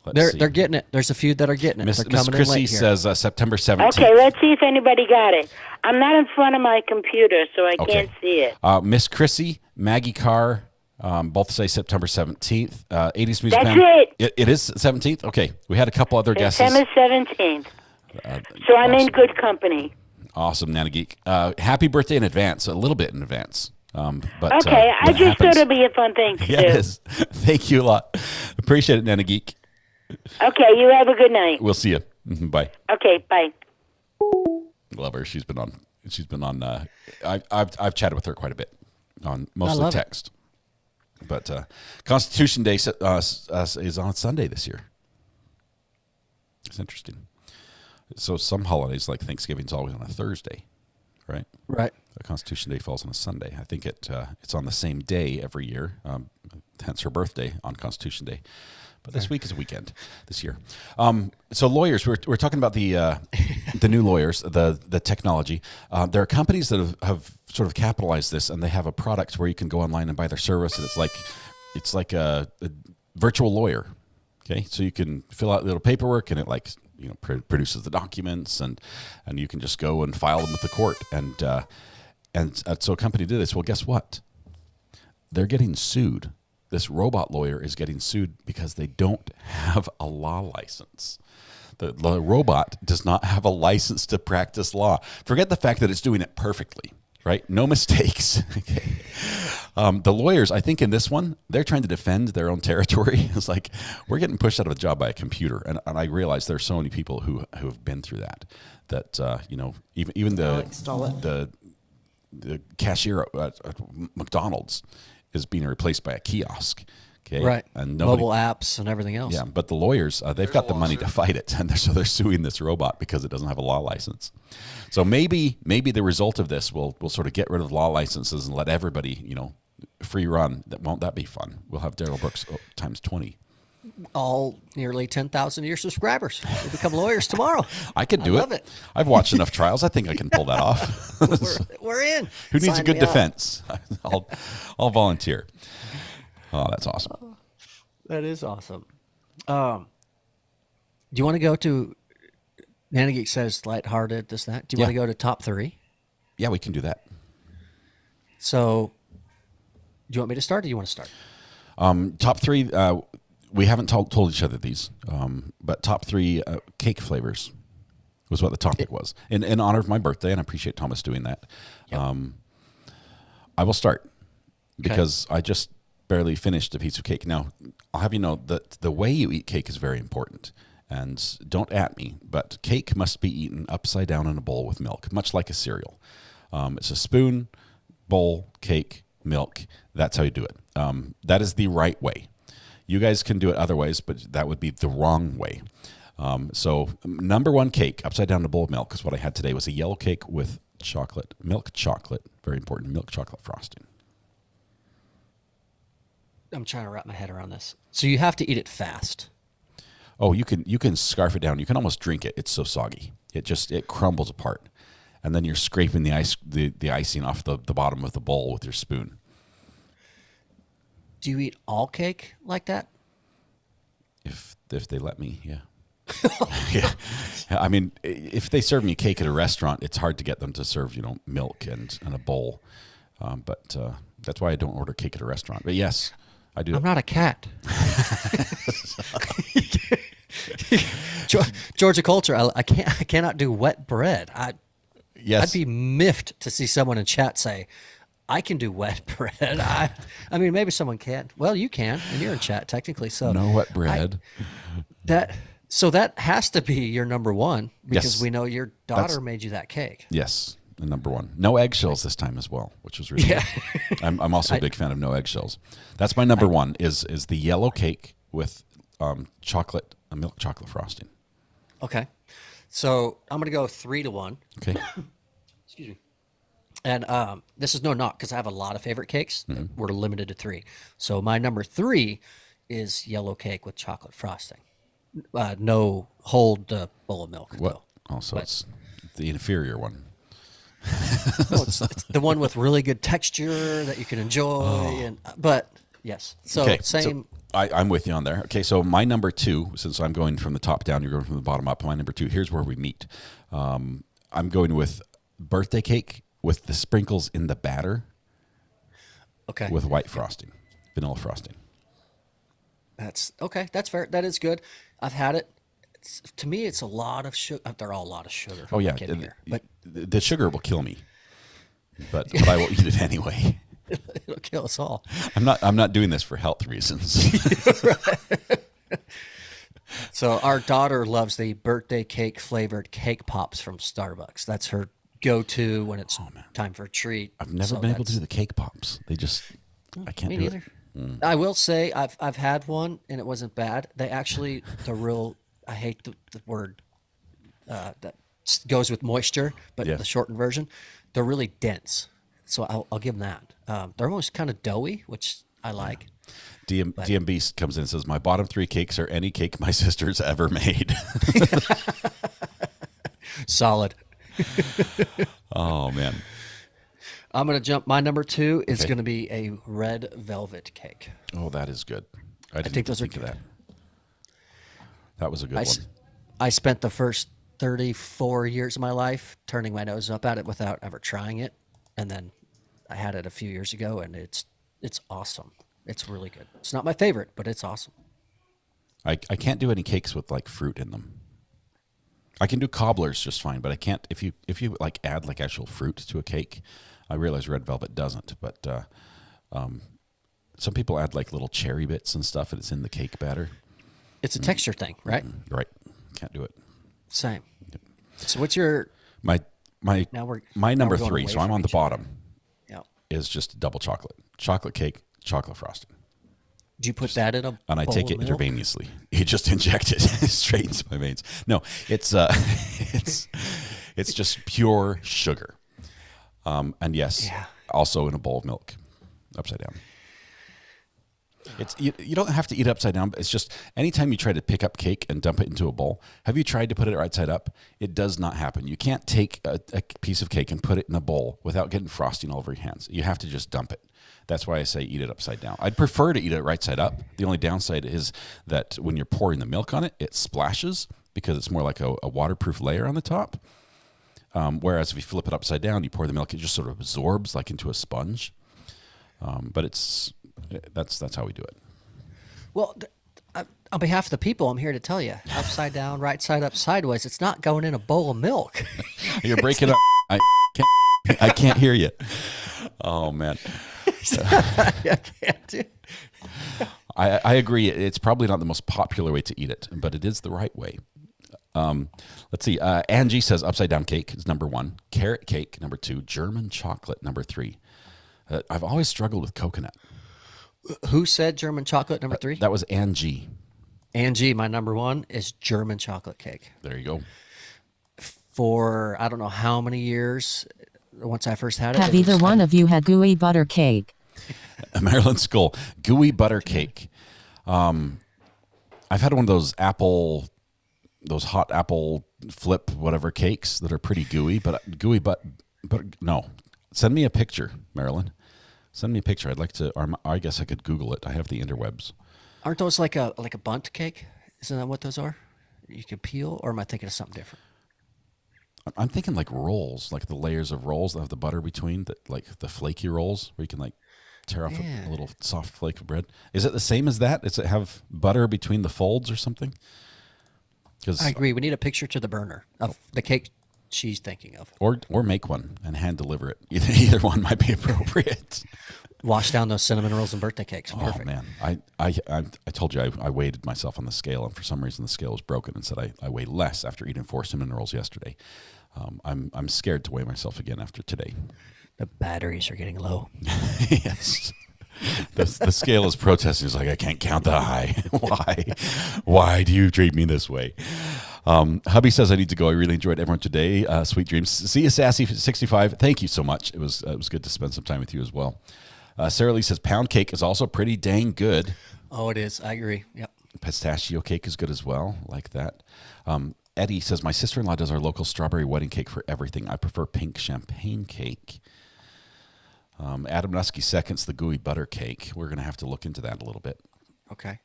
Let's see. They're getting it. There's a few that are getting it. Miss They're coming in Chrissy late here. says September 17th. Okay, let's see if anybody got it. I'm not in front of my computer, so I can't see it. Miss Chrissy, Maggie Carr, both say September 17th. 80s Music That's Band. it. It is 17th? Okay. We had a couple other guesses. September 17th. So I'm in good company. Awesome, Nana Geek. Happy birthday in advance, a little bit in advance. But Okay, I when it just thought happens- it'd be a fun thing to Yeah, do. it is. Thank you a lot. Appreciate it, Nana Geek. Okay, you have a good night. We'll see you. Bye. Okay, bye. Love her. She's been on. I've chatted with her quite a bit on mostly love it. text. But Constitution Day is on Sunday this year. It's interesting. So some holidays like Thanksgiving's always on a Thursday, right? Right. Constitution Day falls on a Sunday. I think it's on the same day every year. Hence her birthday on Constitution Day. But this week is a weekend this year. So lawyers, we're talking about the new lawyers, the technology. There are companies that have sort of capitalized this, and they have a product where you can go online and buy their service, and it's like a virtual lawyer. Okay, so you can fill out little paperwork, and it produces the documents, and you can just go and file them with the court. And so a company did this. Well, guess what? They're getting sued. This robot lawyer is getting sued because they don't have a law license. The robot does not have a license to practice law. Forget the fact that it's doing it perfectly, right? No mistakes. Okay. The lawyers, I think in this one, they're trying to defend their own territory. It's like, we're getting pushed out of a job by a computer. And I realize there's so many people who have been through that even the cashier at McDonald's is being replaced by a kiosk. Okay. Right. And mobile apps and everything else. Yeah, but the lawyers, they've got the money to fight it, and they're suing this robot because it doesn't have a law license. So maybe the result of this will sort of get rid of law licenses and let everybody, free run. Won't that be fun? We'll have Daryl Brooks times 20. All nearly 10,000 of your subscribers will become lawyers tomorrow. I could do love it. I've watched enough trials. I think I can pull that off. We're in. Who needs a Sign good me up. defense? I'll volunteer. Oh, that's awesome. That is awesome. Do you want to go to Nana Geek says lighthearted, this, that? Do you want to go to top 3? Yeah, we can do that. So, do you want me to start or do you want to start? Top 3, we haven't told each other these, but top 3 cake flavors was what the topic was. In honor of my birthday, and I appreciate Thomas doing that. Yep. I will start because I just barely finished a piece of cake. Now, I'll have you know that the way you eat cake is very important. And don't at me, but cake must be eaten upside down in a bowl with milk, much like a cereal. It's a spoon, bowl, cake, milk. That's how you do it. That is the right way. You guys can do it other ways, but that would be the wrong way. So number one cake, upside down in a bowl of milk, is what I had today. Was a yellow cake with milk chocolate, very important, milk chocolate frosting. I'm trying to wrap my head around this. So you have to eat it fast. Oh, you can scarf it down. You can almost drink it. It's so soggy. It crumbles apart. And then you're scraping the icing off the bottom of the bowl with your spoon. Do you eat all cake like that? If they let me, yeah. Yeah. I mean, if they serve me cake at a restaurant, it's hard to get them to serve, milk and a bowl. But that's why I don't order cake at a restaurant. But yes, I do. I'm not a cat. Georgia culture. I cannot do wet bread. Yes. I'd be miffed to see someone in chat say, I can do wet bread. I mean, maybe someone can't. Well, you can, and you're in chat technically. So no wet bread. So that has to be your number one because Yes. we know your daughter made you that cake. Yes, the number one. No eggshells this time as well, which was really good. I'm also a big fan of no eggshells. That's my number one is the yellow cake with milk chocolate frosting. Okay. So I'm going to go 3-1. Okay. Excuse me. And this is no knock because I have a lot of favorite cakes. We're limited to 3. So my number 3 is yellow cake with chocolate frosting. No, hold the bowl of milk. What? Also, it's the inferior one. No, it's the one with really good texture that you can enjoy. But yes, so Okay, same. I'm with you on there. Okay, so my number 2, since I'm going from the top down, you're going from the bottom up. My number 2, here's where we meet. I'm going with birthday cake with the sprinkles in the batter Okay, with white frosting, vanilla frosting. that's okay. That's fair. That is good. I've had it. To me, it's a lot of sugar. They're all a lot of sugar. Oh yeah, But the sugar will kill me, but I will eat it anyway. it'll kill us all. I'm not doing this for health reasons. So our daughter loves the birthday cake flavored cake pops from Starbucks. That's her go-to when it's time for a treat. I've never been able to do the cake pops. I can't Me do neither. it. Mm. I will say I've had one and it wasn't bad. They actually I hate the word that goes with moisture, but Yeah. the shortened version, they're really dense. So I'll give them that. They're almost kind of doughy, which I like. DMB comes in and says, my bottom 3 cakes are any cake my sister's ever made. Solid. Oh, man. I'm going to jump. My number 2 is Okay. going to be a red velvet cake. Oh, that is good. I didn't think those are think of good. that. That was a good one. I spent the first 34 years of my life turning my nose up at it without ever trying it. And then I had it a few years ago and it's awesome. It's really good. It's not my favorite, but it's awesome. I can't do any cakes with like fruit in them. I can do cobblers just fine, but I can't if you like add like actual fruit to a cake. I realize red velvet doesn't, but some people add like little cherry bits and stuff, and it's in the cake batter. It's a texture thing, right? Right? Can't do it. Same. So what's your My now we're my now number we're going 3. away So I'm from on the each other. bottom. Yeah. Is just double chocolate cake, chocolate frosting. Do you put that in a And I bowl take of it milk? intravenously. You just inject it straight into my veins. No, it's it's just pure sugar. And yes, Yeah. also in a bowl of milk, upside down. It's you don't have to eat it upside down. But it's just anytime you try to pick up cake and dump it into a bowl. Have you tried to put it right side up? It does not happen. You can't take a piece of cake and put it in a bowl without getting frosting all over your hands. You have to just dump it. That's why I say eat it upside down. I'd prefer to eat it right side up. The only downside is that when you're pouring the milk on it, it splashes because it's more like a waterproof layer on the top. Whereas if you flip it upside down, you pour the milk, it just sort of absorbs like into a sponge. But that's how we do it. Well, on behalf of the people, I'm here to tell you, upside down, right side up, sideways, it's not going in a bowl of milk. You're breaking up. I can't hear you. Oh man. I can't do. I agree. It's probably not the most popular way to eat it, but it is the right way. Let's see. Angie says upside down cake is number 1. Carrot cake, number 2. German chocolate, number 3. I've always struggled with coconut. Who said German chocolate number 3? That was Angie. Angie, my number one is German chocolate cake. There you go. For I don't know how many years, once I first had it. Have either one of you had gooey butter cake? Maryland Skull, gooey butter cake. I've had one of those hot apple flip whatever cakes that are pretty gooey, but gooey but no. Send me a picture, Marilyn. Send me a picture. I'd like to. Or I guess I could Google it. I have the interwebs. Aren't those like a bundt cake? Isn't that what those are? You can peel, or am I thinking of something different? I'm thinking like rolls, like the layers of rolls that have the butter between, like the flaky rolls where you can like tear off a little soft flake of bread. Is it the same as that? Does it have butter between the folds or something? I agree. We need a picture to the burner of the cake she's thinking of. Or make one and hand deliver it. Either one might be appropriate. Wash down those cinnamon rolls and birthday cakes. Perfect. Oh man, I told you I weighed myself on the scale, and for some reason the scale was broken and said I weigh less after eating 4 cinnamon rolls yesterday. I'm scared to weigh myself again after today. The batteries are getting low. Yes. The scale is protesting. It's like, I can't count the high. Why do you treat me this way? Hubby says I need to go. I really enjoyed everyone today. Sweet dreams. See you, Sassy65. Thank you so much. It was good to spend some time with you as well. Sarah Lee says pound cake is also pretty dang good. Oh, it is. I agree. Yep. Pistachio cake is good as well. Like that. Eddie says my sister-in-law does our local strawberry wedding cake for everything. I prefer pink champagne cake. Adam Nusky seconds the gooey butter cake. We're going to have to look into that a little bit. Okay.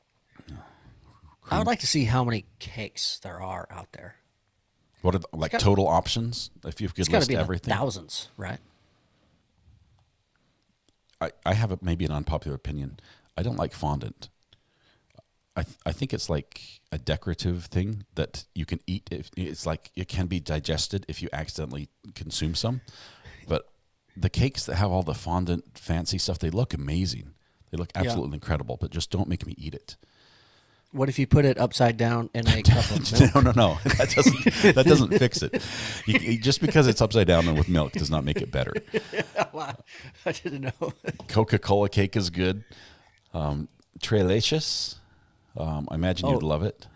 I would like to see how many cakes there are out there. What are total options? If you could list everything, thousands, right? I have maybe an unpopular opinion. I don't like fondant. I think it's like a decorative thing that you can eat. It's like it can be digested if you accidentally consume some. But the cakes that have all the fondant fancy stuff, they look amazing. They look absolutely incredible, but just don't make me eat it. What if you put it upside down in a cup of milk? No. That doesn't fix it. Just because it's upside down and with milk does not make it better. Wow. I didn't know. Coca-Cola cake is good. Tres leches. I imagine you'd love it.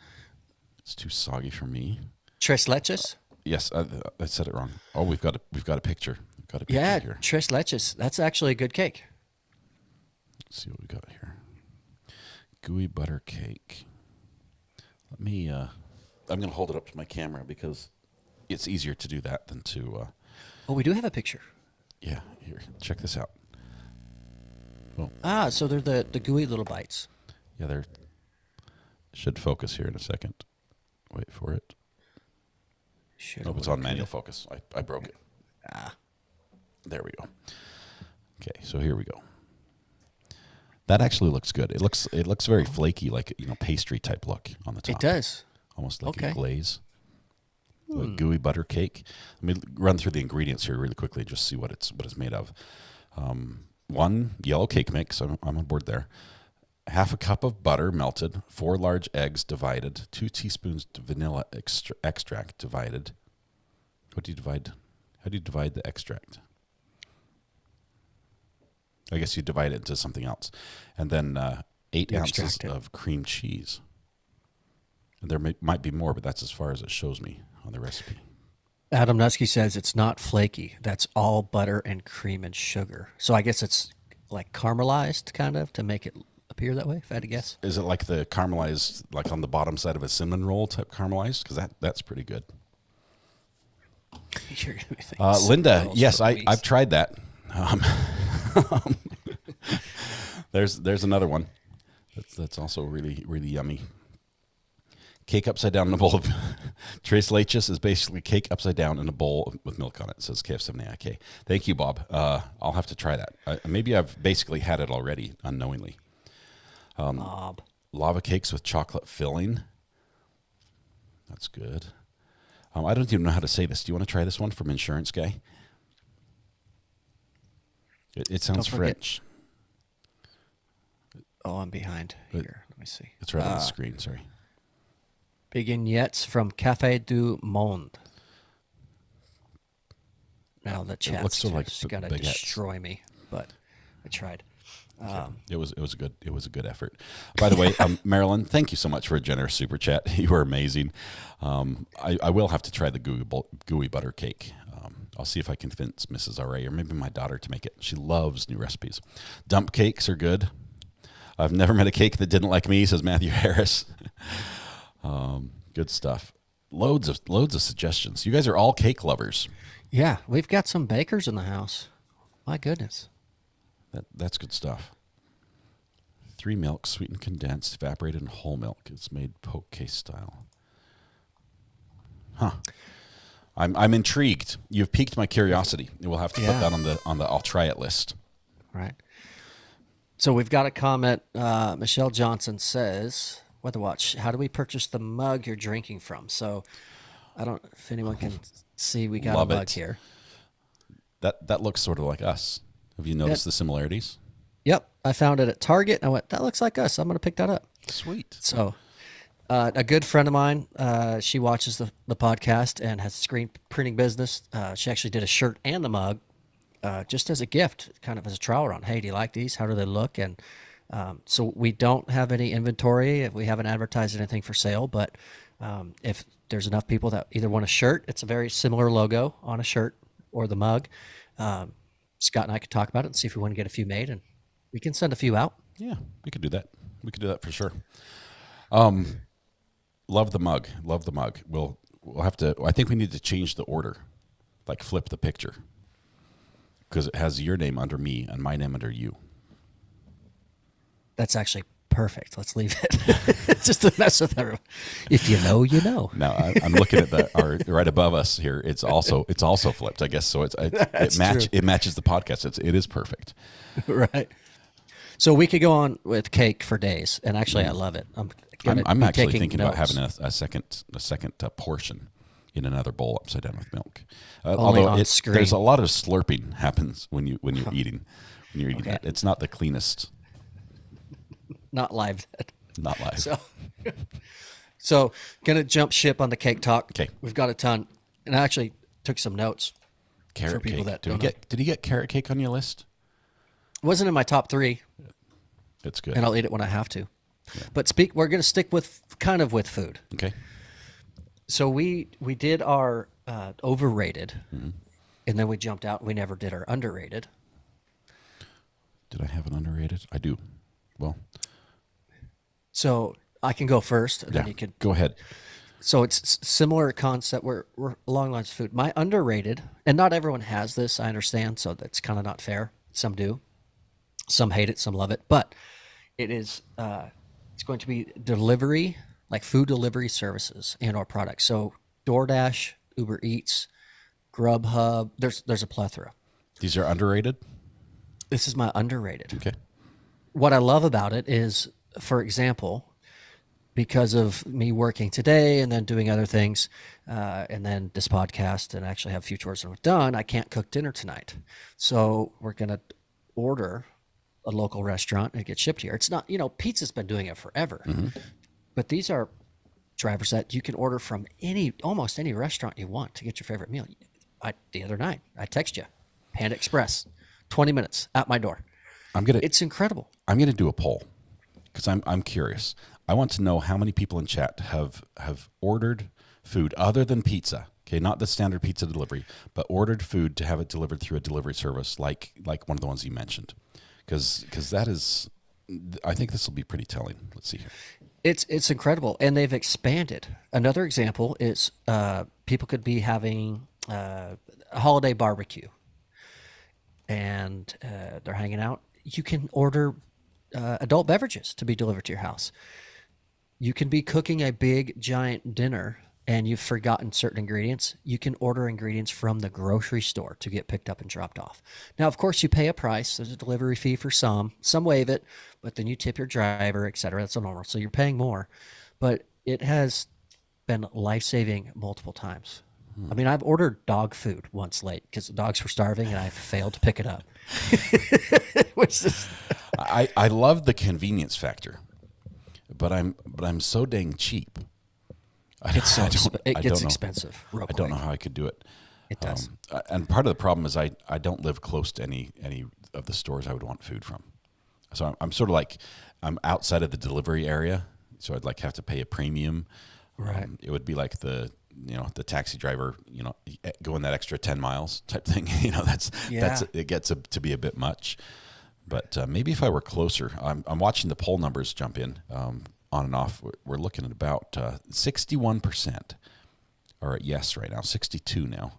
It's too soggy for me. Tres leches? Yes, I said it wrong. Oh, we've got a picture. We've got a picture here. Tres leches. That's actually a good cake. Let's see what we got here. Gooey butter cake. Let me. I'm going to hold it up to my camera because it's easier to do that than to. Oh, we do have a picture. Yeah, here. Check this out. Oh. So they're the gooey little bites. Yeah, they're. Should focus here in a second. Wait for it. It's on manual focus. I broke it. There we go. Okay, so here we go. That actually looks good. It looks very flaky, like pastry type look on the top. It does. Almost like a glaze. So a gooey butter cake. Let me run through the ingredients here really quickly, just see what it's made of. 1 yellow cake mix. I'm on board there. 1/2 cup of butter melted, 4 large eggs divided, 2 teaspoons vanilla extract divided. What do you divide? How do you divide the extract? I guess you divide it into something else. And then 8 ounces of cream cheese. And there might be more, but that's as far as it shows me on the recipe. Adam Nusky says it's not flaky. That's all butter and cream and sugar. So I guess it's like caramelized kind of to make it appear that way, if I had to guess. Is it like the caramelized, like on the bottom side of a cinnamon roll type caramelized? Because that's pretty good. You're gonna be thinking Linda, yes, I've tried that. There's another one that's also really, really yummy. Cake upside down in a bowl of Tres leches is basically cake upside down in a bowl with milk on it. It says KF7AIK. Thank you, Bob. I'll have to try that. Maybe I've basically had it already unknowingly. Bob. Lava cakes with chocolate filling. That's good. I don't even know how to say this. Do you want to try this one from Insurance Guy? It sounds French. Oh, I'm behind here. Let me see. It's right on the screen. Sorry. Beignets from Café du Monde. Now the chat's looks so like got to destroy me, but I tried. It was a good effort. By the way, Marilyn, thank you so much for a generous super chat. You are amazing. I will have to try the gooey butter cake. I'll see if I can convince Mrs. R.A. or maybe my daughter to make it. She loves new recipes. Dump cakes are good. I've never met a cake that didn't like me, says Matthew Harris. Good stuff. Loads of suggestions. You guys are all cake lovers. Yeah, we've got some bakers in the house. My goodness. That's good stuff. 3 milks, sweetened, condensed, evaporated, and whole milk. It's made poke case style. Huh. I'm intrigued. You've piqued my curiosity. We'll have to put that on the I'll try it list. Right. So we've got a comment. Michelle Johnson says, Weather Watch, how do we purchase the mug you're drinking from? So I don't know if anyone can see. We got Love a mug it. here. That looks sort of like us. Have you noticed the similarities? Yep. I found it at Target. And I went, that looks like us. I'm going to pick that up. Sweet. So a good friend of mine, she watches the podcast and has a screen printing business. She actually did a shirt and the mug just as a gift, kind of as a trial run. Hey, do you like these? How do they look? And so we don't have any inventory. We haven't advertised anything for sale, but if there's enough people that either want a shirt, it's a very similar logo on a shirt, or the mug, Scott and I could talk about it and see if we want to get a few made, and we can send a few out. Yeah, we could do that. We could do that for sure. Love the mug. Love the mug. We'll have to. I think we need to change the order, like flip the picture, because it has your name under me and my name under you. That's actually perfect. Let's leave it. Just to mess with everyone. If you know, you know. Now I'm looking at our right above us here. It's also flipped, I guess. So it matches the podcast. It is perfect. Right. So we could go on with cake for days, and actually, I love it. I'm actually thinking notes. about having a second portion in another bowl upside down with milk. Only Although on screen. there's a lot of slurping happens when you're eating Okay. that. It's not the cleanest. Not live. Not live. So gonna jump ship on the cake talk. Okay. We've got a ton, and I actually took some notes. Carrot for people cake. that Did don't you get carrot cake on your list? Wasn't in my top 3, It's good. and I'll eat it when I have to. Yeah. But we're gonna stick with food. Okay. So we did our overrated, and then we jumped out. And we never did our underrated. Did I have an underrated? I do. Well, So I can go first, and yeah. then you can Go ahead. So it's similar concept. We're along lines of food. My underrated, and not everyone has this, I understand, so that's kind of not fair. Some do. Some hate it, some love it. But it is it's going to be delivery, like food delivery services and or products. So DoorDash, Uber Eats, Grubhub, there's a plethora. These are underrated? This is my underrated. Okay. What I love about it is, for example, because of me working today and then doing other things, and then this podcast, and actually have a few chores that we've done, I can't cook dinner tonight. So we're going to order a local restaurant and it gets shipped here. It's not, pizza's been doing it forever. But these are drivers that you can order from almost any restaurant you want to get your favorite meal. The other night, I text you, Panda Express, 20 minutes at my door. It's incredible. I'm gonna do a poll because I'm curious. I want to know how many people in chat have ordered food other than pizza. Okay, not the standard pizza delivery, but ordered food to have it delivered through a delivery service like one of the ones you mentioned. Because that is, I think this will be pretty telling. Let's see here. It's incredible, and they've expanded. Another example is people could be having a holiday barbecue, and they're hanging out. You can order adult beverages to be delivered to your house. You can be cooking a big, giant dinner, and you've forgotten certain ingredients. You can order ingredients from the grocery store to get picked up and dropped off. Now, of course, you pay a price. There's a delivery fee for some waive it, but then you tip your driver, et cetera. That's normal. So you're paying more. But it has been life-saving multiple times. I mean, I've ordered dog food once late because the dogs were starving, and I failed to pick it up. I love the convenience factor, but I'm so dang cheap. It gets expensive. Real quick. I don't know how I could do it. It does. And part of the problem is I don't live close to any of the stores I would want food from. So I'm sort of like I'm outside of the delivery area, so I'd like have to pay a premium. Right. It would be like the the taxi driver, going that extra 10 miles type thing. That's it gets to be a bit much. But maybe if I were closer, I'm watching the poll numbers jump in on and off. We're looking at about 61% are at yes right now, 62 now.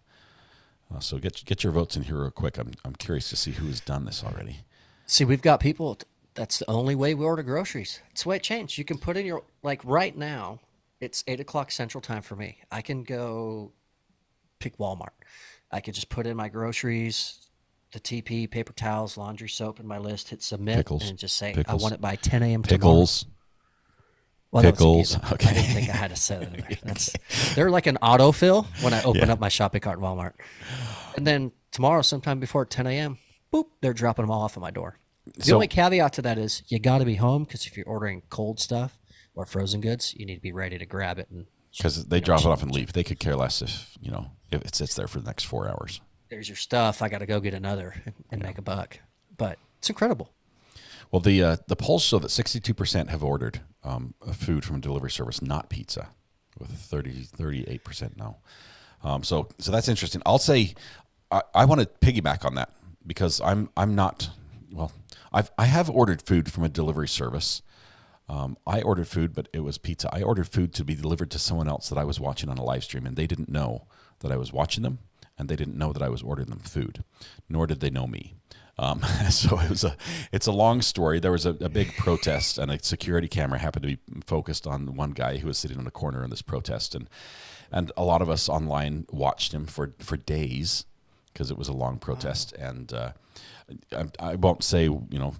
So get your votes in here real quick. I'm curious to see who has done this already. See, we've got people. That's the only way we order groceries. It's the way it changed. You can put in your, like right now, it's 8 o'clock Central Time for me. I can go pick Walmart. I could just put in my groceries, the TP, paper towels, laundry soap in my list, hit submit, Pickles. and just say, Pickles. I want it by 10 a.m. Pickles. tomorrow. Well, that was Pickles. easy. Okay. I didn't think I had to set it in there. They're like an autofill when I open up my shopping cart in Walmart. And then tomorrow, sometime before 10 a.m., boop, they're dropping them all off at my door. The only caveat to that is you got to be home, because if you're ordering cold stuff or frozen goods, you need to be ready to grab it. Because they drop it off and leave. They could care less if it sits there for the next 4 hours. There's your stuff. I got to go get another and make a buck. But it's incredible. Well, the polls show that 62% have ordered food from a delivery service, not pizza, with 38% no. So that's interesting. I'll say I want to piggyback on that, because I'm not, well, I have ordered food from a delivery service. I ordered food, but it was pizza. I ordered food to be delivered to someone else that I was watching on a live stream, and they didn't know that I was watching them, and they didn't know that I was ordering them food, nor did they know me. So it's a long story. There was a big protest, and a security camera happened to be focused on one guy who was sitting in a corner in this protest, and a lot of us online watched him for days, because it was a long protest. Wow. And I won't say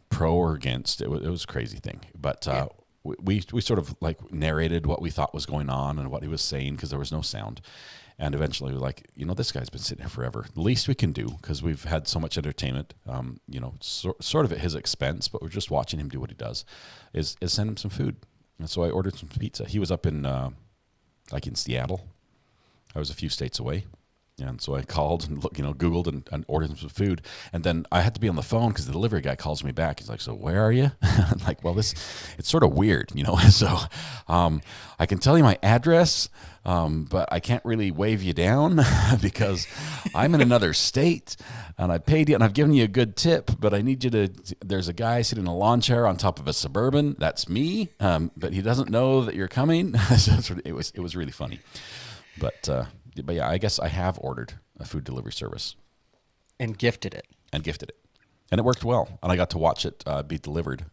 pro or against. It was a crazy thing, but we sort of like narrated what we thought was going on and what he was saying, because there was no sound. And eventually, we're like, this guy's been sitting here forever. The least we can do, because we've had so much entertainment, sort of at his expense, but we're just watching him do what he does, is send him some food. And so I ordered some pizza. He was up in Seattle. I was a few states away. And so I called and Googled and ordered some food. And then I had to be on the phone, because the delivery guy calls me back. He's like, "So where are you?" I'm like, "Well, it's sort of weird, So I can tell you my address, but I can't really wave you down because I'm in another state, and I paid you and I've given you a good tip, but I need you to, there's a guy sitting in a lawn chair on top of a Suburban. That's me. But he doesn't know that you're coming." So it was really funny. But yeah, I guess I have ordered a food delivery service. And gifted it. And it worked well. And I got to watch it be delivered,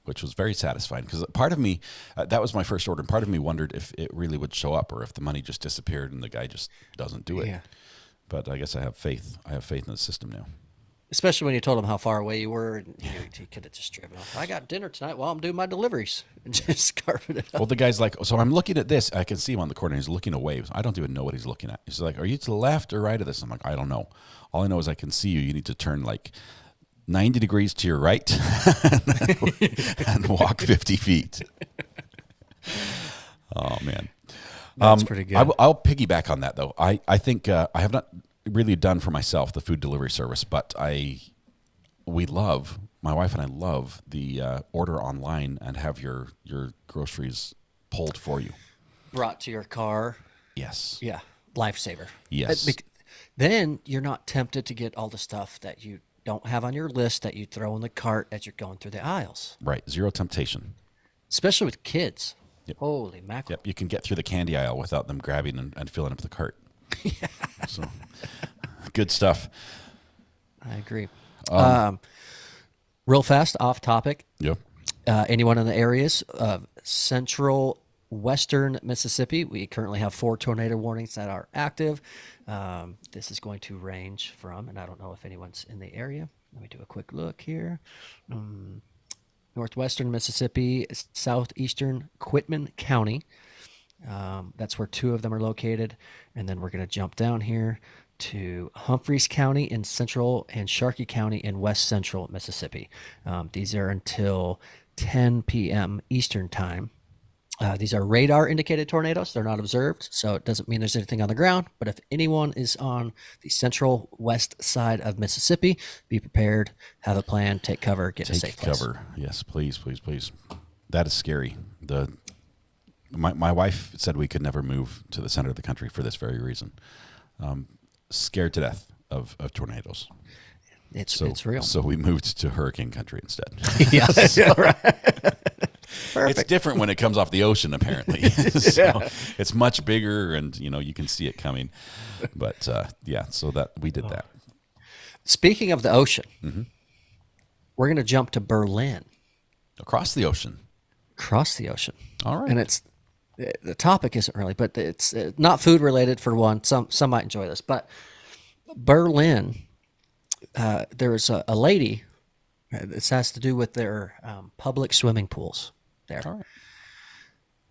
which was very satisfying. Because part of me, that was my first order, and part of me wondered if it really would show up, or if the money just disappeared and the guy just doesn't do it. Yeah. But I guess I have faith. I have faith in the system now. Especially when you told him how far away you were, and he could have just driven off. "I got dinner tonight while I'm doing my deliveries," and just carving it up. Well, the guy's like, "So I'm looking at this. I can see him on the corner. He's looking away. I don't even know what he's looking at." He's like, "Are you to the left or right of this?" I'm like, "I don't know. All I know is I can see you. You need to turn like 90 degrees to your right and walk 50 feet. Oh, man. That's pretty good. I'll piggyback on that, though. I think I have not really done for myself the food delivery service, but my wife and I love the order online and have your groceries pulled for you. Brought to your car. Yes. Yeah. Lifesaver. Yes. Then you're not tempted to get all the stuff that you don't have on your list that you throw in the cart as you're going through the aisles. Right. Zero temptation. Especially with kids. Yep. Holy mackerel. Yep. You can get through the candy aisle without them grabbing and filling up the cart. Yeah. So good stuff. I agree. Real fast, off topic. Yep. Anyone in the areas of central western Mississippi, we currently have 4 tornado warnings that are active. This is going to range from, and I don't know if anyone's in the area. Let me do a quick look here. Northwestern Mississippi, southeastern Quitman County. That's where 2 of them are located. And then we're going to jump down here to Humphreys County in central and Sharkey County in west central Mississippi. These are until 10 p.m. Eastern time. These are radar indicated tornadoes. They're not observed, so it doesn't mean there's anything on the ground. But if anyone is on the central west side of Mississippi, be prepared, have a plan, take cover, get to a safe place. Cover. Yes, please, please, please. That is scary. My wife said we could never move to the center of the country for this very reason. Scared to death of tornadoes. It's real. So we moved to hurricane country instead. Yes, right. It's different when it comes off the ocean, apparently. So it's much bigger, and you can see it coming. But so that we did that. Speaking of the ocean, we're going to jump to Berlin. Across the ocean. Across the ocean. All right. And the topic isn't really, but it's not food related for one. Some might enjoy this, but Berlin, there was a lady. This has to do with their public swimming pools there. All right.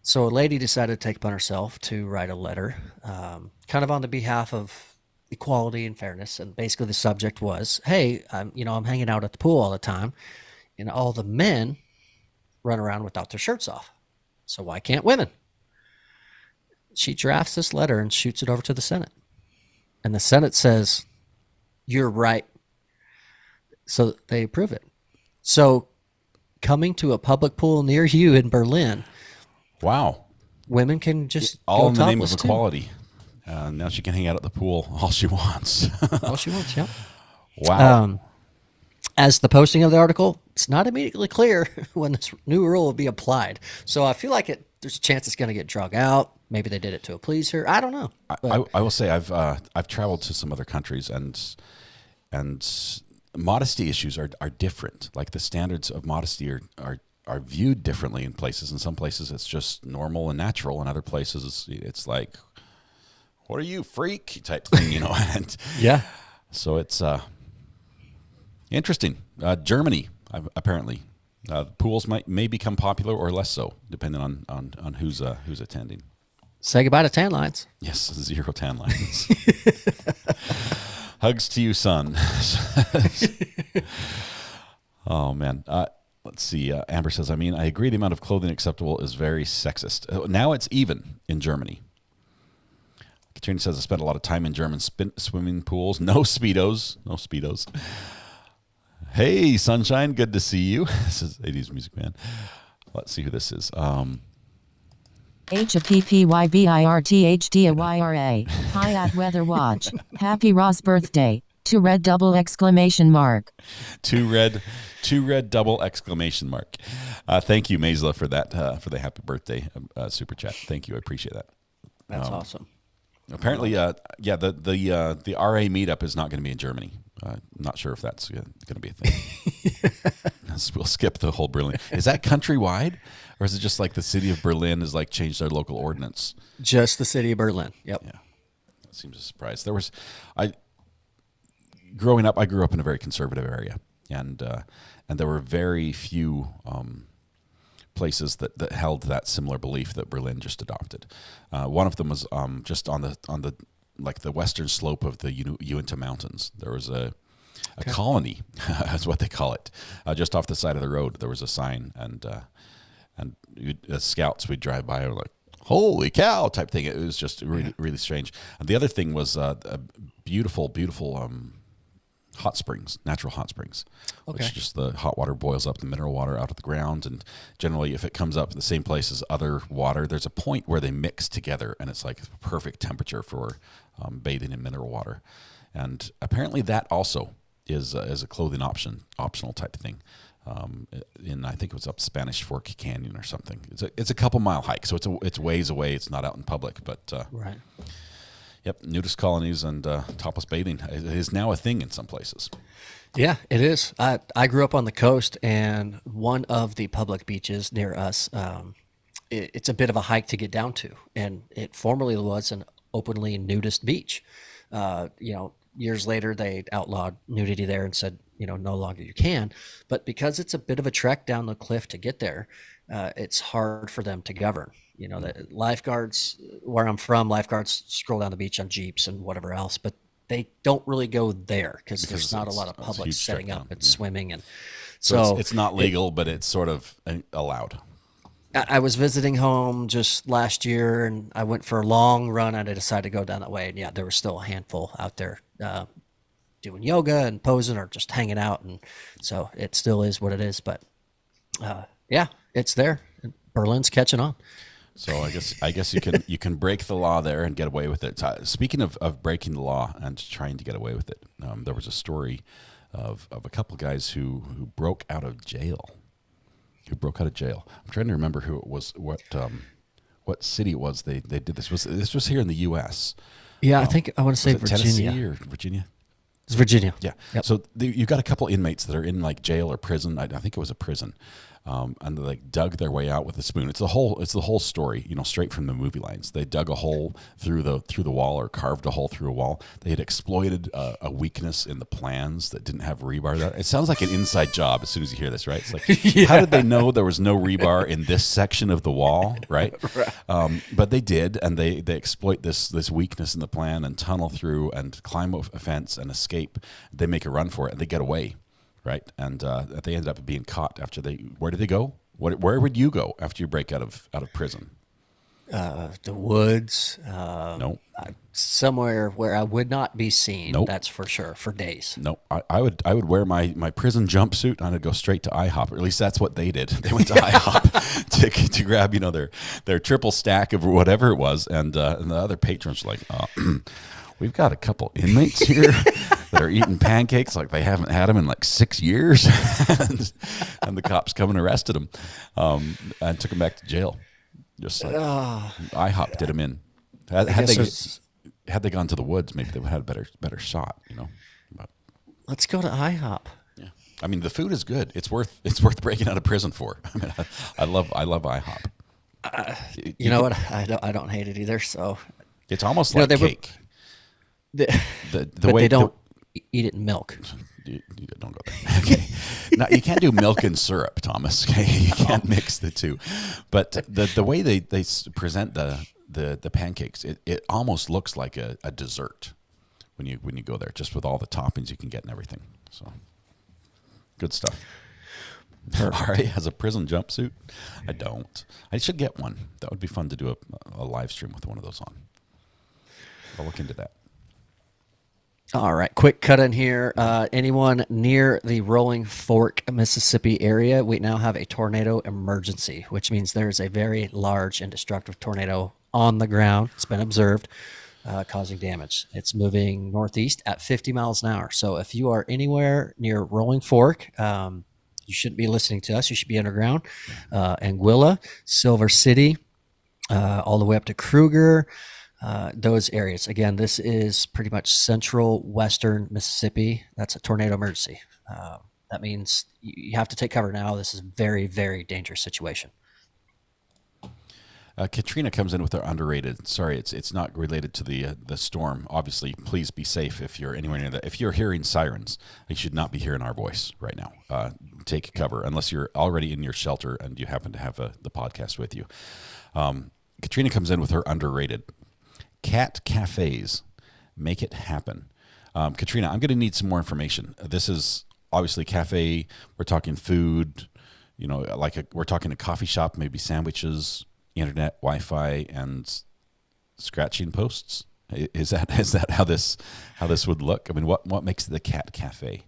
So a lady decided to take upon herself to write a letter, kind of on the behalf of equality and fairness. And basically the subject was, hey, I'm hanging out at the pool all the time, and all the men run around without their shirts off. So why can't women? She drafts this letter and shoots it over to the Senate. And the Senate says, you're right. So they approve it. So coming to a public pool near you in Berlin, wow, women can just all go in the name of topless, too. equality. Now she can hang out at the pool all she wants. All she wants, yeah. Wow. As the posting of the article, it's not immediately clear when this new rule will be applied. So I feel like there's a chance it's going to get drug out. Maybe they did it to please her. I don't know. I will say I've traveled to some other countries, and modesty issues are different. Like the standards of modesty are viewed differently in places. In some places it's just normal and natural. In other places it's like, what are you, freak type thing, And Yeah. so it's interesting. Germany, apparently, pools may become popular or less so, depending on who's attending. Say goodbye to tan lines. Yes, 0 tan lines. Hugs to you, son. Oh, man. Let's see. Amber says, I agree the amount of clothing acceptable is very sexist. Now it's even in Germany. Katrina says, I spent a lot of time in German swimming pools. No Speedos. No Speedos. Hey, Sunshine. Good to see you. This is 80s Music Man. Let's see who this is. HAPPYBIRTHDAYRA. Hi at Weather Watch. Happy Ross birthday. Two red double exclamation mark. Two red double exclamation mark. Thank you, Maisla, for that, for the happy birthday super chat. Thank you. I appreciate that. That's awesome. Apparently, the RA meetup is not going to be in Germany. I'm not sure if that's going to be a thing. We'll skip the whole Berlin. Is that countrywide, or is it just like the city of Berlin has like changed their local ordinance? Just the city of Berlin. Yep. Yeah, that seems a surprise. Growing up, I grew up in a very conservative area, and there were very few places that held that similar belief that Berlin just adopted. One of them was just on the like the western slope of the Uinta Mountains. There was a colony, that's what they call it, just off the side of the road. There was a sign, and as scouts, we'd drive by and like, holy cow type thing. It was just really, really strange. And the other thing was a beautiful, beautiful hot springs, natural hot springs, which just the hot water boils up the mineral water out of the ground. And generally, if it comes up in the same place as other water, there's a point where they mix together, and it's like perfect temperature for bathing in mineral water. And apparently that also is a clothing optional type thing. I think it was up Spanish Fork Canyon or something. It's a couple mile hike, so it's ways away. It's not out in public, but right. Yep, nudist colonies and topless bathing is now a thing in some places. Yeah, it is. I grew up on the coast, and one of the public beaches near us, it's a bit of a hike to get down to, and it formerly was an openly nudist beach. Years later, they outlawed nudity there and said, no longer you can. But because it's a bit of a trek down the cliff to get there, it's hard for them to govern. The lifeguards, where I'm from, lifeguards scroll down the beach on Jeeps and whatever else, but they don't really go there because there's not a lot of public setting up and swimming. And so it's not legal, but it's sort of allowed. I was visiting home just last year, and I went for a long run, and I decided to go down that way. And yeah, there was still a handful out there doing yoga and posing or just hanging out, and so it still is what it is. But yeah, it's there. Berlin's catching on. So I guess you can break the law there and get away with it. Speaking of breaking the law and trying to get away with it, there was a story of a couple guys who broke out of jail. I'm trying to remember who it was, what city it was they did this. This was here in the U.S. Yeah, I think I want to say Virginia. Tennessee or Virginia? It's Virginia. Yeah. Yep. So you've got a couple inmates that are in like jail or prison. I think it was a prison. And they like dug their way out with a spoon. It's the whole story, straight from the movie lines. They dug a hole through the wall or carved a hole through a wall. They had exploited a weakness in the plans that didn't have rebar there. It sounds like an inside job as soon as you hear this, right? It's like, how did they know there was no rebar in this section of the wall, right? But they did, and they exploit this weakness in the plan and tunnel through and climb a fence and escape. They make a run for it, and they get away. Right, and they ended up being caught after Where did they go? Where would you go after you break out of prison? The woods. No. Somewhere where I would not be seen. Nope. That's for sure. For days. No, I would wear my prison jumpsuit and I'd go straight to IHOP. Or at least that's what they did. They went to IHOP to grab their triple stack of whatever it was, and the other patrons were like, we've got a couple inmates here that are eating pancakes like they haven't had them in like 6 years. and the cops come and arrested them and took them back to jail. Just like IHOP did them in. Had they gone to the woods, maybe they would have had a better shot, But, let's go to IHOP. yeah. I mean, the food is good. It's worth breaking out of prison for. I mean, I love IHOP. You know what? I don't hate it either. So it's almost like cake. But they don't eat it in milk. You don't go there. Okay. No, you can't do milk and syrup, Thomas. Okay, you can't mix the two. But the way they present the pancakes, it almost looks like a dessert when you go there, just with all the toppings you can get and everything. So good stuff. Ari has a prison jumpsuit. I don't. I should get one. That would be fun to do a live stream with one of those on. I'll look into that. All right, quick cut in here. Anyone near the Rolling Fork, Mississippi area, we now have a tornado emergency, which means there's a very large and destructive tornado on the ground. It's been observed, causing damage. It's moving northeast at 50 miles an hour. So if you are anywhere near Rolling Fork, you shouldn't be listening to us. You should be underground. Anguilla, Silver City, all the way up to Kruger. Those areas. Again, this is pretty much central western Mississippi. That's a tornado emergency. That means you have to take cover now. This is a very, very dangerous situation. Katrina comes in with her underrated. Sorry, it's not related to the storm. Obviously, please be safe if you're anywhere near that. If you're hearing sirens, you should not be hearing our voice right now. Take cover unless you're already in your shelter and you happen to have the podcast with you. Katrina comes in with her underrated. Cat cafes, make it happen. Katrina, I'm going to need some more information. This is obviously cafe. We're talking food, we're talking a coffee shop, maybe sandwiches, internet, Wi-Fi, and scratching posts. Is that how this would look? I mean, what makes it the cat cafe?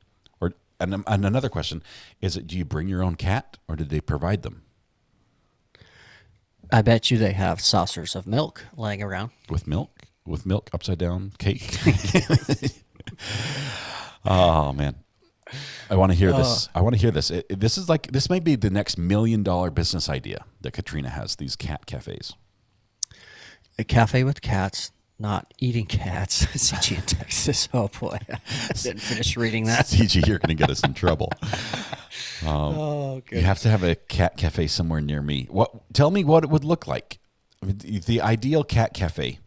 And another question is: do you bring your own cat, or did they provide them? I bet you they have saucers of milk laying around. With milk upside down cake. Oh man, I want to hear this. This may be the next $1 million business idea that Katrina has. These cat cafes. A cafe with cats, not eating cats. CG in Texas. Oh boy, I didn't finish reading that. CG, you're going to get us in trouble. You have to have a cat cafe somewhere near me. Tell me what it would look like. I mean, the ideal cat cafe.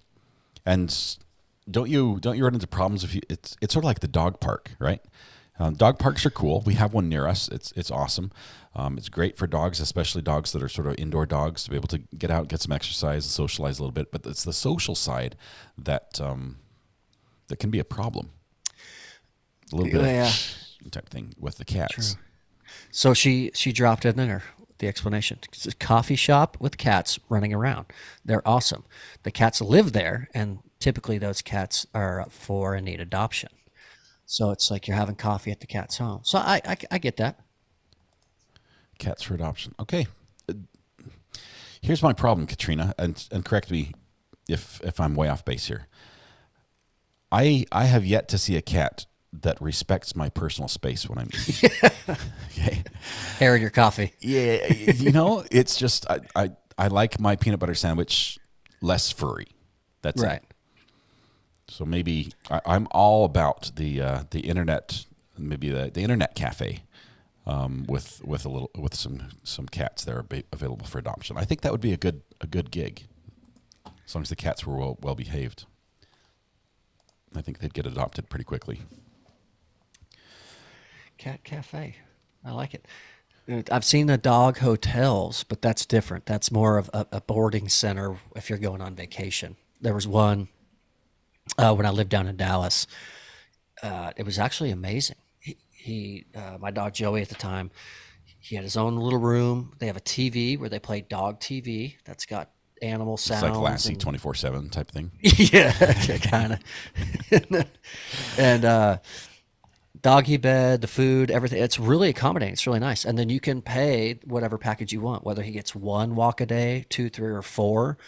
And don't you run into problems if it's sort of like the dog park, right? Dog parks are cool. We have one near us. It's awesome. It's great for dogs, especially dogs that are sort of indoor dogs, to be able to get out, get some exercise, and socialize a little bit. But it's the social side that can be a problem. A little bit of type thing with the cats. True. So she dropped in there the explanation. It's a coffee shop with cats running around. They're awesome. The cats live there, and typically those cats are up for and need adoption. So it's like you're having coffee at the cat's home. So I get that. Cats for adoption. Okay. Here's my problem, Katrina, and correct me if I'm way off base here. I have yet to see a cat that respects my personal space when I'm eating. Okay. Hair in your coffee. Yeah, it's just I like my peanut butter sandwich less furry. That's right. it. So maybe I'm all about the internet, maybe the internet cafe, with some cats that are available for adoption. I think that would be a good gig, as long as the cats were well behaved. I think they'd get adopted pretty quickly. Cat cafe, I like it. I've seen the dog hotels, but that's different. That's more of a boarding center if you're going on vacation. There was one when I lived down in Dallas. It was actually amazing. He my dog Joey at the time, he had his own little room. They have a TV where they play dog TV that's got animal sounds. It's like Lassie 24/7 type thing. Yeah, kind of. And doggy bed, the food, everything. It's really accommodating. It's really nice. And then you can pay whatever package you want, whether he gets 1 walk a day, 2, 3, or 4.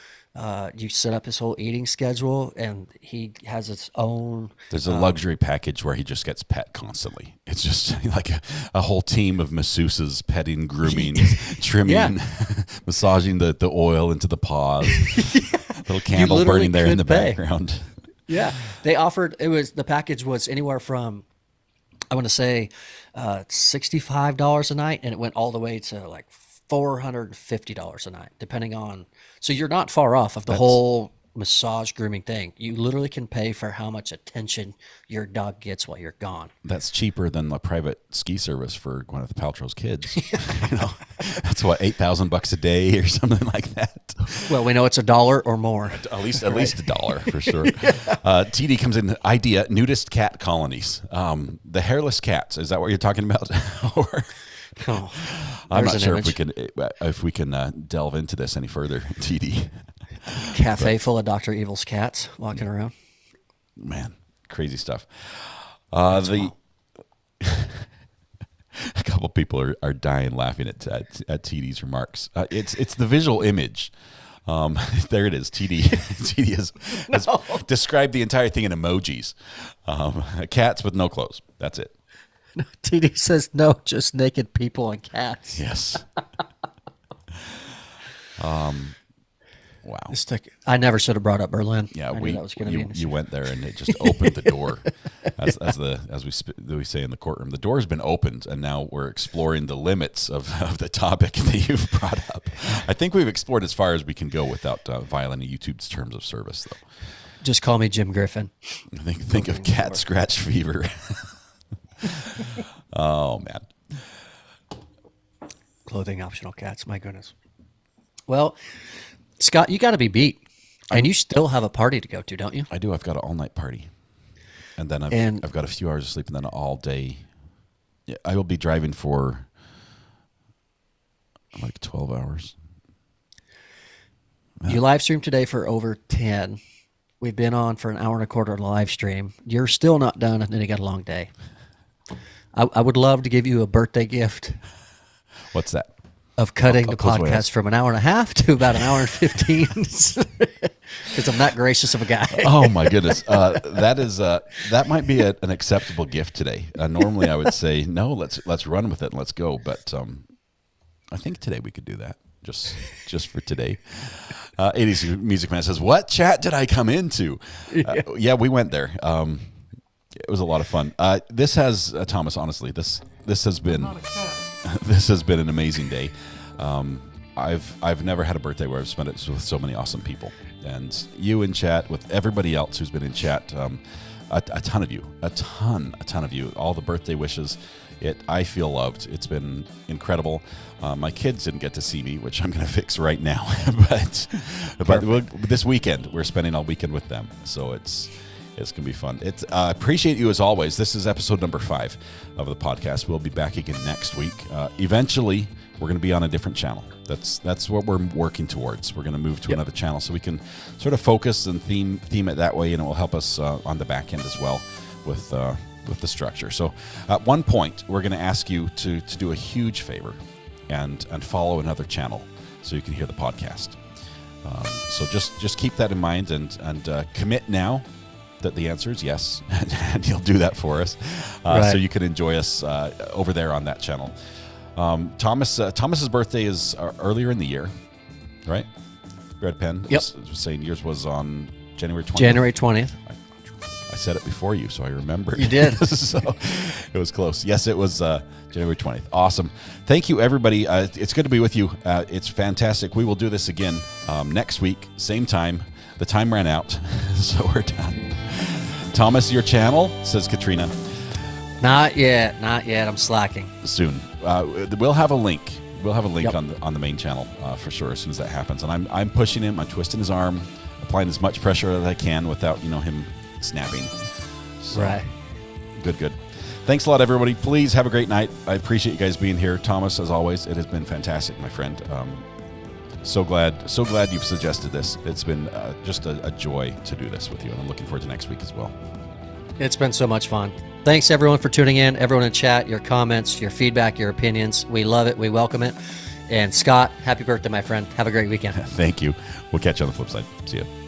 You set up his whole eating schedule, and he has his own. There's a luxury package where he just gets pet constantly. It's just like a whole team of masseuses petting, grooming, trimming, massaging the oil into the paws. Little candle burning there in the background. Yeah, they offered. The package was anywhere from, I want to say, $65 a night, and it went all the way to like $450 a night, depending on. So you're not far off of the whole massage grooming thing. You literally can pay for how much attention your dog gets while you're gone. That's cheaper than the private ski service for Gwyneth Paltrow's kids. That's what, $8,000 a day or something like that. Well, we know it's $1 or more. At least $1 for sure. TD comes in. Idea: nudist cat colonies. The hairless cats. Is that what you're talking about? Or I'm not sure if we can delve into this any further, TD. Cafe full of Dr. Evil's cats walking around. Man, crazy stuff. A couple people are dying laughing at TD's remarks. It's the visual image. There it is. TD has described the entire thing in emojis. Cats with no clothes. That's it. No, TD says no, just naked people and cats. Yes. Wow. I never should have brought up Berlin. Yeah, you went there and it just opened the door, as we say in the courtroom. The door's been opened, and now we're exploring the limits of the topic that you've brought up. I think we've explored as far as we can go without violating YouTube's terms of service, though. Just call me Jim Griffin. Think of cat scratch fever. Oh man. Clothing optional cats. My goodness. Well, Scott, you got to be beat, and you still have a party to go to, don't you? I do. I've got an all-night party, and then I've got a few hours of sleep, and then all day. Yeah, I will be driving for like 12 hours. You live streamed today for over 10. We've been on for an hour and a quarter live stream. You're still not done, and then you got a long day. I would love to give you a birthday gift. What's that? Of cutting the podcast from an hour and a half to about an hour and 15, because I'm that gracious of a guy. Oh my goodness, that might be an acceptable gift today. Normally, I would say no. Let's run with it and let's go. But I think today we could do that just for today. 80s Music Man says, "What chat did I come into?" Yeah, we went there. It was a lot of fun. This has Thomas. Honestly, this has been an amazing day. I've never had a birthday where I've spent it with so many awesome people, and you in chat with everybody else who's been in chat. A ton of you. All the birthday wishes. I feel loved. It's been incredible. My kids didn't get to see me, which I'm going to fix right now. but this weekend we're spending all weekend with them, so it's going to be fun. I appreciate you as always. This is episode number 5 of the podcast. We'll be back again next week. Eventually, We're going to be on a different channel. That's what we're working towards. We're going to move to another channel so we can sort of focus and theme it that way, and it will help us on the back end as well with the structure. So at one point, we're going to ask you to do a huge favor and follow another channel so you can hear the podcast. So just keep that in mind and commit now that the answer is yes, and you'll do that for us, so you can enjoy us over there on that channel. Thomas's birthday is earlier in the year, right? Red Pen was saying yours was on January 20th. January 20th. I said it before you, so I remembered. You did. So it was close. Yes, it was January 20th. Awesome. Thank you, everybody. It's good to be with you. It's fantastic. We will do this again next week, same time. The time ran out, so we're done. Thomas, your channel, says Katrina. Not yet. I'm slacking. Soon. We'll have a link. On the main channel for sure as soon as that happens. And I'm pushing him. I'm twisting his arm, applying as much pressure as I can without him snapping. So, right. Good. Thanks a lot, everybody. Please have a great night. I appreciate you guys being here. Thomas, as always, it has been fantastic, my friend. So glad you've suggested this. It's been just a joy to do this with you, and I'm looking forward to next week as well. It's been so much fun. Thanks, everyone, for tuning in. Everyone in chat, your comments, your feedback, your opinions. We love it. We welcome it. And Scott, happy birthday, my friend. Have a great weekend. Thank you. We'll catch you on the flip side. See you.